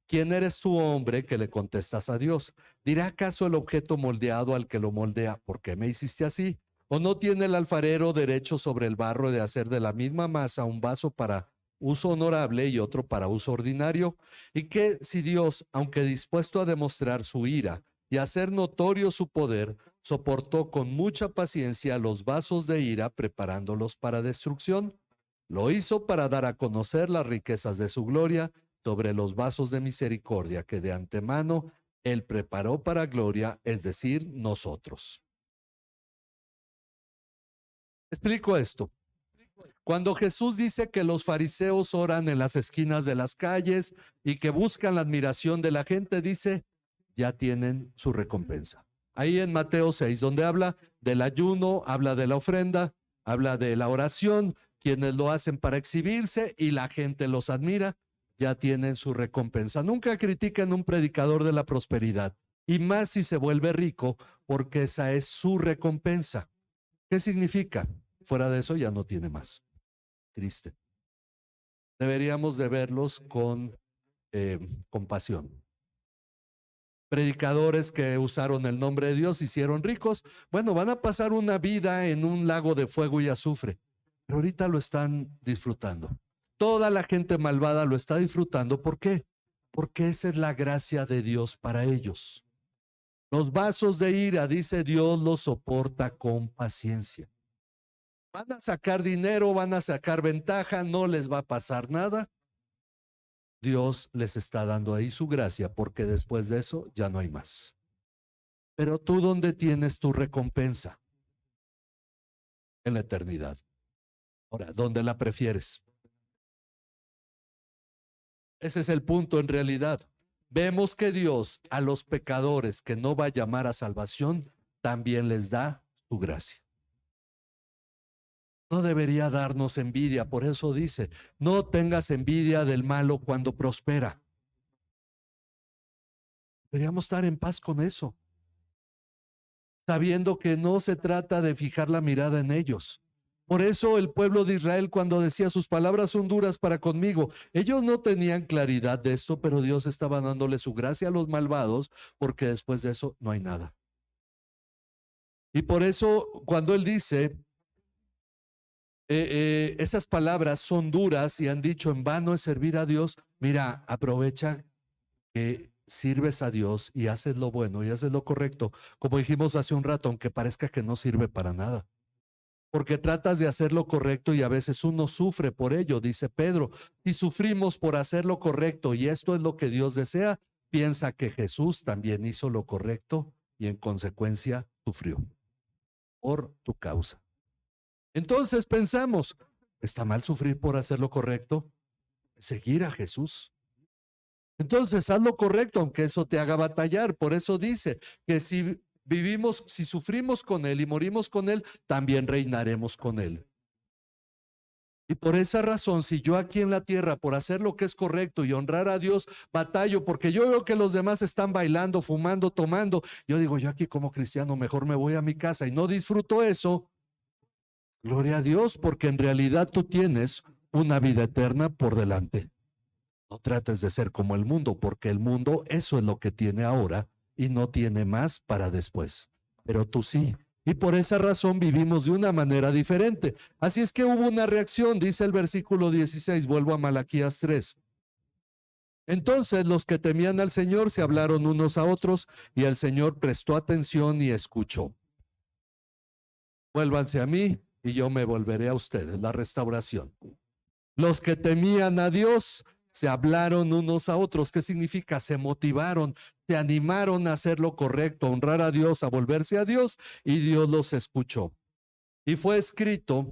¿Quién eres tú, hombre, que le contestas a Dios? ¿Dirá acaso el objeto moldeado al que lo moldea, ¿por qué me hiciste así? ¿O no tiene el alfarero derecho sobre el barro de hacer de la misma masa un vaso para uso honorable y otro para uso ordinario? Y que si Dios, aunque dispuesto a demostrar su ira y hacer notorio su poder, soportó con mucha paciencia los vasos de ira, preparándolos para destrucción, lo hizo para dar a conocer las riquezas de su gloria sobre los vasos de misericordia que de antemano Él preparó para gloria, es decir, nosotros. Explico esto. Cuando Jesús dice que los fariseos oran en las esquinas de las calles y que buscan la admiración de la gente, dice, ya tienen su recompensa. Ahí en Mateo 6, donde habla del ayuno, habla de la ofrenda, habla de la oración, quienes lo hacen para exhibirse y la gente los admira, ya tienen su recompensa. Nunca critiquen un predicador de la prosperidad, y más si se vuelve rico, porque esa es su recompensa. ¿Qué significa? Fuera de eso ya no tiene más. Triste. Deberíamos de verlos con compasión. Predicadores que usaron el nombre de Dios, hicieron ricos, bueno, van a pasar una vida en un lago de fuego y azufre, pero ahorita lo están disfrutando. Toda la gente malvada lo está disfrutando. ¿Por qué? Porque esa es la gracia de Dios para ellos. Los vasos de ira, dice Dios, los soporta con paciencia. Van a sacar dinero, van a sacar ventaja, no les va a pasar nada. Dios les está dando ahí su gracia, porque después de eso ya no hay más. Pero tú, ¿dónde tienes tu recompensa? En la eternidad. Ahora, ¿dónde la prefieres? Ese es el punto en realidad. Vemos que Dios a los pecadores que no va a llamar a salvación, también les da su gracia. No debería darnos envidia, por eso dice, no tengas envidia del malo cuando prospera. Deberíamos estar en paz con eso, sabiendo que no se trata de fijar la mirada en ellos. Por eso el pueblo de Israel, cuando decía sus palabras son duras para conmigo, ellos no tenían claridad de esto, pero Dios estaba dándole su gracia a los malvados, porque después de eso no hay nada. Y por eso cuando él dice, esas palabras son duras y han dicho en vano es servir a Dios, mira, aprovecha que sirves a Dios y haces lo bueno y haces lo correcto, como dijimos hace un rato, aunque parezca que no sirve para nada. Porque tratas de hacer lo correcto y a veces uno sufre por ello, dice Pedro. Si sufrimos por hacer lo correcto y esto es lo que Dios desea, piensa que Jesús también hizo lo correcto y en consecuencia sufrió por tu causa. Entonces pensamos, ¿está mal sufrir por hacer lo correcto? Seguir a Jesús. Entonces haz lo correcto, aunque eso te haga batallar. Por eso dice que si vivimos, si sufrimos con Él y morimos con Él, también reinaremos con Él. Y por esa razón, si yo aquí en la tierra, por hacer lo que es correcto y honrar a Dios, batallo, porque yo veo que los demás están bailando, fumando, tomando, yo digo, yo aquí como cristiano mejor me voy a mi casa y no disfruto eso. Gloria a Dios, porque en realidad tú tienes una vida eterna por delante. No trates de ser como el mundo, porque el mundo eso es lo que tiene ahora y no tiene más para después. Pero tú sí. Y por esa razón vivimos de una manera diferente. Así es que hubo una reacción, dice el versículo 16, vuelvo a Malaquías 3. Entonces los que temían al Señor se hablaron unos a otros y el Señor prestó atención y escuchó. Vuélvanse a mí y yo me volveré a ustedes, la restauración. Los que temían a Dios se hablaron unos a otros. ¿Qué significa? Se motivaron, se animaron a hacer lo correcto, a honrar a Dios, a volverse a Dios, y Dios los escuchó. Y fue escrito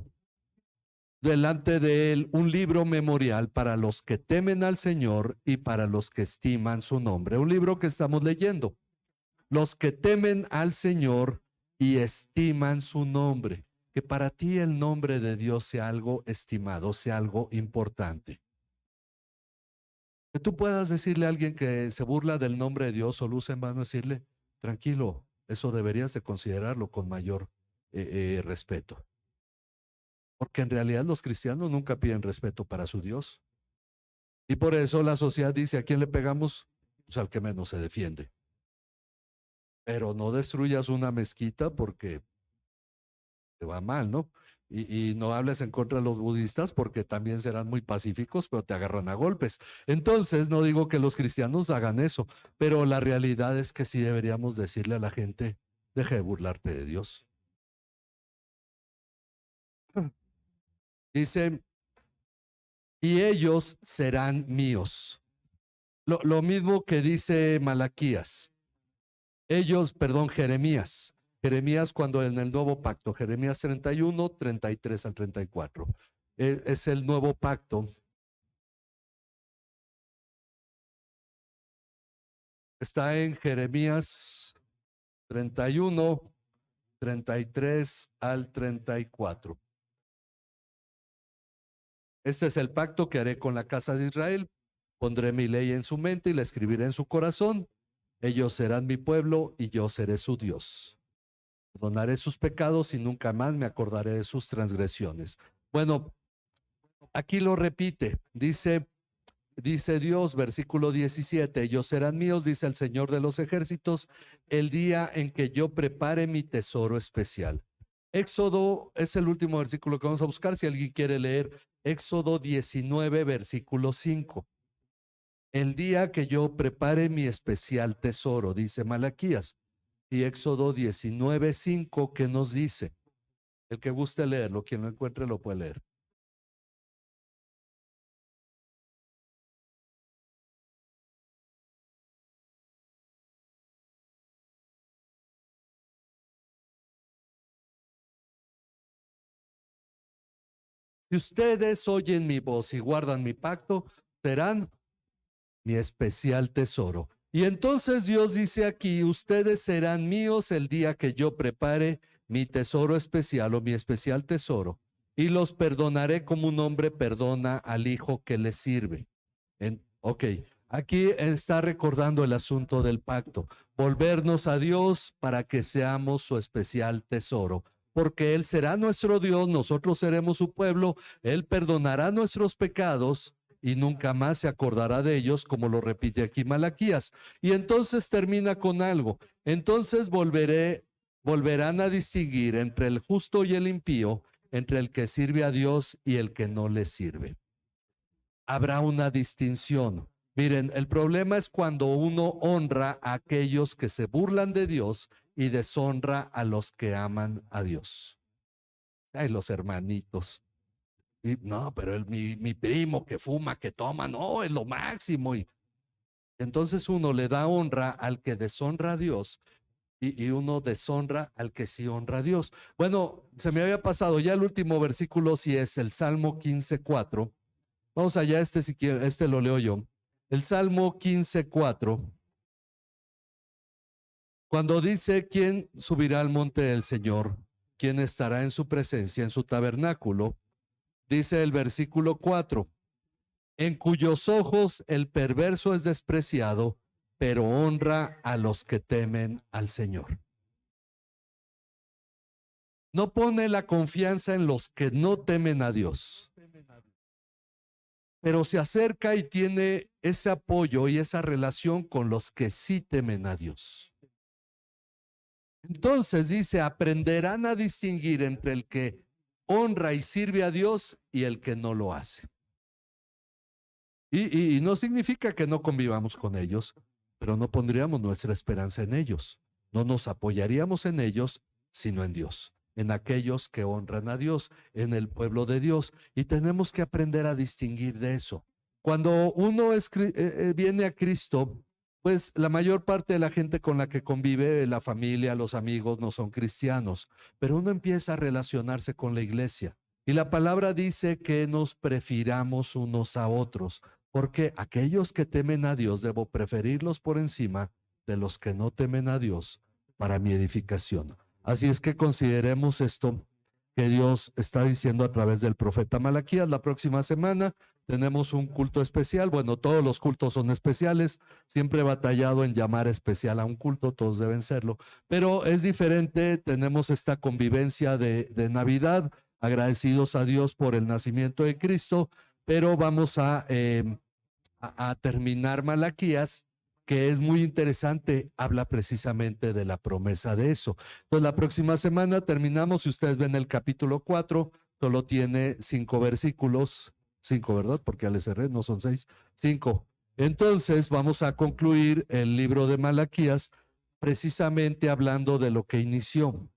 delante de él un libro memorial para los que temen al Señor y para los que estiman su nombre. Un libro que estamos leyendo. Los que temen al Señor y estiman su nombre. Que para ti el nombre de Dios sea algo estimado, sea algo importante. Que tú puedas decirle a alguien que se burla del nombre de Dios o luce en vano, decirle, tranquilo, eso deberías de considerarlo con mayor respeto. Porque en realidad los cristianos nunca piden respeto para su Dios. Y por eso la sociedad dice, ¿a quién le pegamos? Pues al que menos se defiende. Pero no destruyas una mezquita porque te va mal, ¿no? Y no hables en contra de los budistas porque también serán muy pacíficos, pero te agarran a golpes. Entonces, no digo que los cristianos hagan eso, pero la realidad es que sí deberíamos decirle a la gente, deje de burlarte de Dios. Dice, y ellos serán míos. Lo mismo que dice Malaquías. Ellos, perdón, Jeremías. Jeremías cuando en el nuevo pacto, Jeremías 31, 33 al 34. Es el nuevo pacto. Está en Jeremías 31, 33 al 34. Este es el pacto que haré con la casa de Israel. Pondré mi ley en su mente y la escribiré en su corazón. Ellos serán mi pueblo y yo seré su Dios. Perdonaré sus pecados y nunca más me acordaré de sus transgresiones. Bueno, aquí lo repite. Dice Dios, versículo 17, ellos serán míos, dice el Señor de los ejércitos, el día en que yo prepare mi tesoro especial. Éxodo es el último versículo que vamos a buscar, si alguien quiere leer, Éxodo 19, versículo 5. El día que yo prepare mi especial tesoro, dice Malaquías. Y Éxodo 19, 5, ¿qué nos dice? El que guste leerlo, quien lo encuentre lo puede leer. Si ustedes oyen mi voz y guardan mi pacto, serán mi especial tesoro. Y entonces Dios dice aquí, ustedes serán míos el día que yo prepare mi tesoro especial o mi especial tesoro, y los perdonaré como un hombre perdona al hijo que le sirve. Ok, aquí está recordando el asunto del pacto, volvernos a Dios para que seamos su especial tesoro, porque Él será nuestro Dios, nosotros seremos su pueblo, Él perdonará nuestros pecados y nunca más se acordará de ellos, como lo repite aquí Malaquías. Y entonces termina con algo. Entonces volverán a distinguir entre el justo y el impío, entre el que sirve a Dios y el que no le sirve. Habrá una distinción. Miren, el problema es cuando uno honra a aquellos que se burlan de Dios y deshonra a los que aman a Dios. Ay, los hermanitos. Y, no, pero mi primo que fuma, que toma, no, es lo máximo. Y entonces uno le da honra al que deshonra a Dios y uno deshonra al que sí honra a Dios. Bueno, se me había pasado ya el último versículo, si es el Salmo 15:4. Vamos allá, si quiere, lo leo yo. El Salmo 15:4, cuando dice, ¿quién subirá al monte del Señor? ¿Quién estará en su presencia, en su tabernáculo? Dice el versículo 4, en cuyos ojos el perverso es despreciado, pero honra a los que temen al Señor. No pone la confianza en los que no temen a Dios, pero se acerca y tiene ese apoyo y esa relación con los que sí temen a Dios. Entonces dice, aprenderán a distinguir entre el que honra y sirve a Dios y el que no lo hace. Y no significa que no convivamos con ellos, pero no pondríamos nuestra esperanza en ellos. No nos apoyaríamos en ellos, sino en Dios, en aquellos que honran a Dios, en el pueblo de Dios. Y tenemos que aprender a distinguir de eso. Cuando uno viene a Cristo, pues la mayor parte de la gente con la que convive, la familia, los amigos, no son cristianos, pero uno empieza a relacionarse con la iglesia. Y la palabra dice que nos prefiramos unos a otros, porque aquellos que temen a Dios debo preferirlos por encima de los que no temen a Dios para mi edificación. Así es que consideremos esto que Dios está diciendo a través del profeta Malaquías. La próxima semana tenemos un culto especial. Bueno, todos los cultos son especiales. Siempre he batallado en llamar especial a un culto, todos deben serlo, pero es diferente. Tenemos esta convivencia de Navidad, agradecidos a Dios por el nacimiento de Cristo, pero vamos a a terminar Malaquías, que es muy interesante, habla precisamente de la promesa de eso. Entonces, la próxima semana terminamos, si ustedes ven el capítulo 4, solo tiene 5 versículos, 5, ¿verdad? Porque al SR no son 6, 5. Entonces, vamos a concluir el libro de Malaquías precisamente hablando de lo que inició,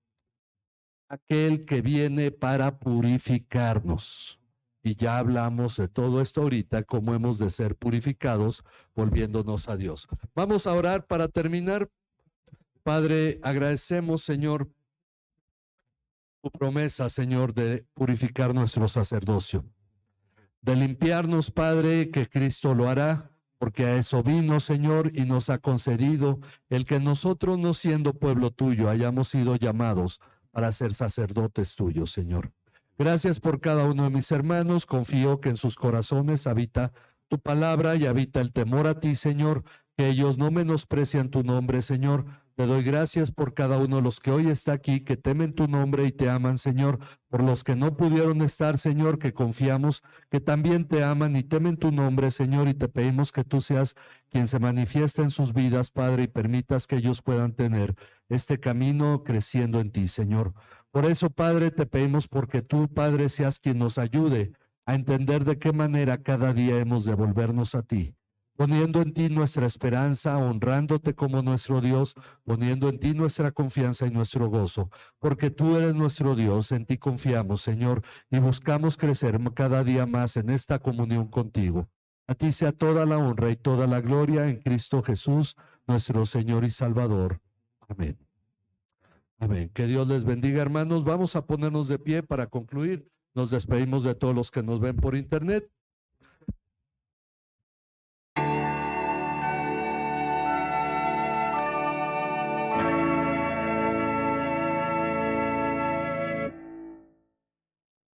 aquel que viene para purificarnos. Y ya hablamos de todo esto ahorita, cómo hemos de ser purificados volviéndonos a Dios. Vamos a orar para terminar. Padre, agradecemos, Señor, tu promesa, Señor, de purificar nuestro sacerdocio, de limpiarnos, Padre, que Cristo lo hará, porque a eso vino, Señor, y nos ha concedido el que nosotros, no siendo pueblo tuyo, hayamos sido llamados para ser sacerdotes tuyos, Señor. Gracias por cada uno de mis hermanos. Confío que en sus corazones habita tu palabra y habita el temor a ti, Señor, que ellos no menosprecian tu nombre, Señor. Te doy gracias por cada uno de los que hoy está aquí, que temen tu nombre y te aman, Señor, por los que no pudieron estar, Señor, que confiamos que también te aman y temen tu nombre, Señor, y te pedimos que tú seas quien se manifieste en sus vidas, Padre, y permitas que ellos puedan tener este camino creciendo en ti, Señor. Por eso, Padre, te pedimos porque tú, Padre, seas quien nos ayude a entender de qué manera cada día hemos de volvernos a ti, poniendo en ti nuestra esperanza, honrándote como nuestro Dios, poniendo en ti nuestra confianza y nuestro gozo, porque tú eres nuestro Dios, en ti confiamos, Señor, y buscamos crecer cada día más en esta comunión contigo. A ti sea toda la honra y toda la gloria en Cristo Jesús, nuestro Señor y Salvador. Amén. Amén. Que Dios les bendiga, hermanos. Vamos a ponernos de pie para concluir. Nos despedimos de todos los que nos ven por internet.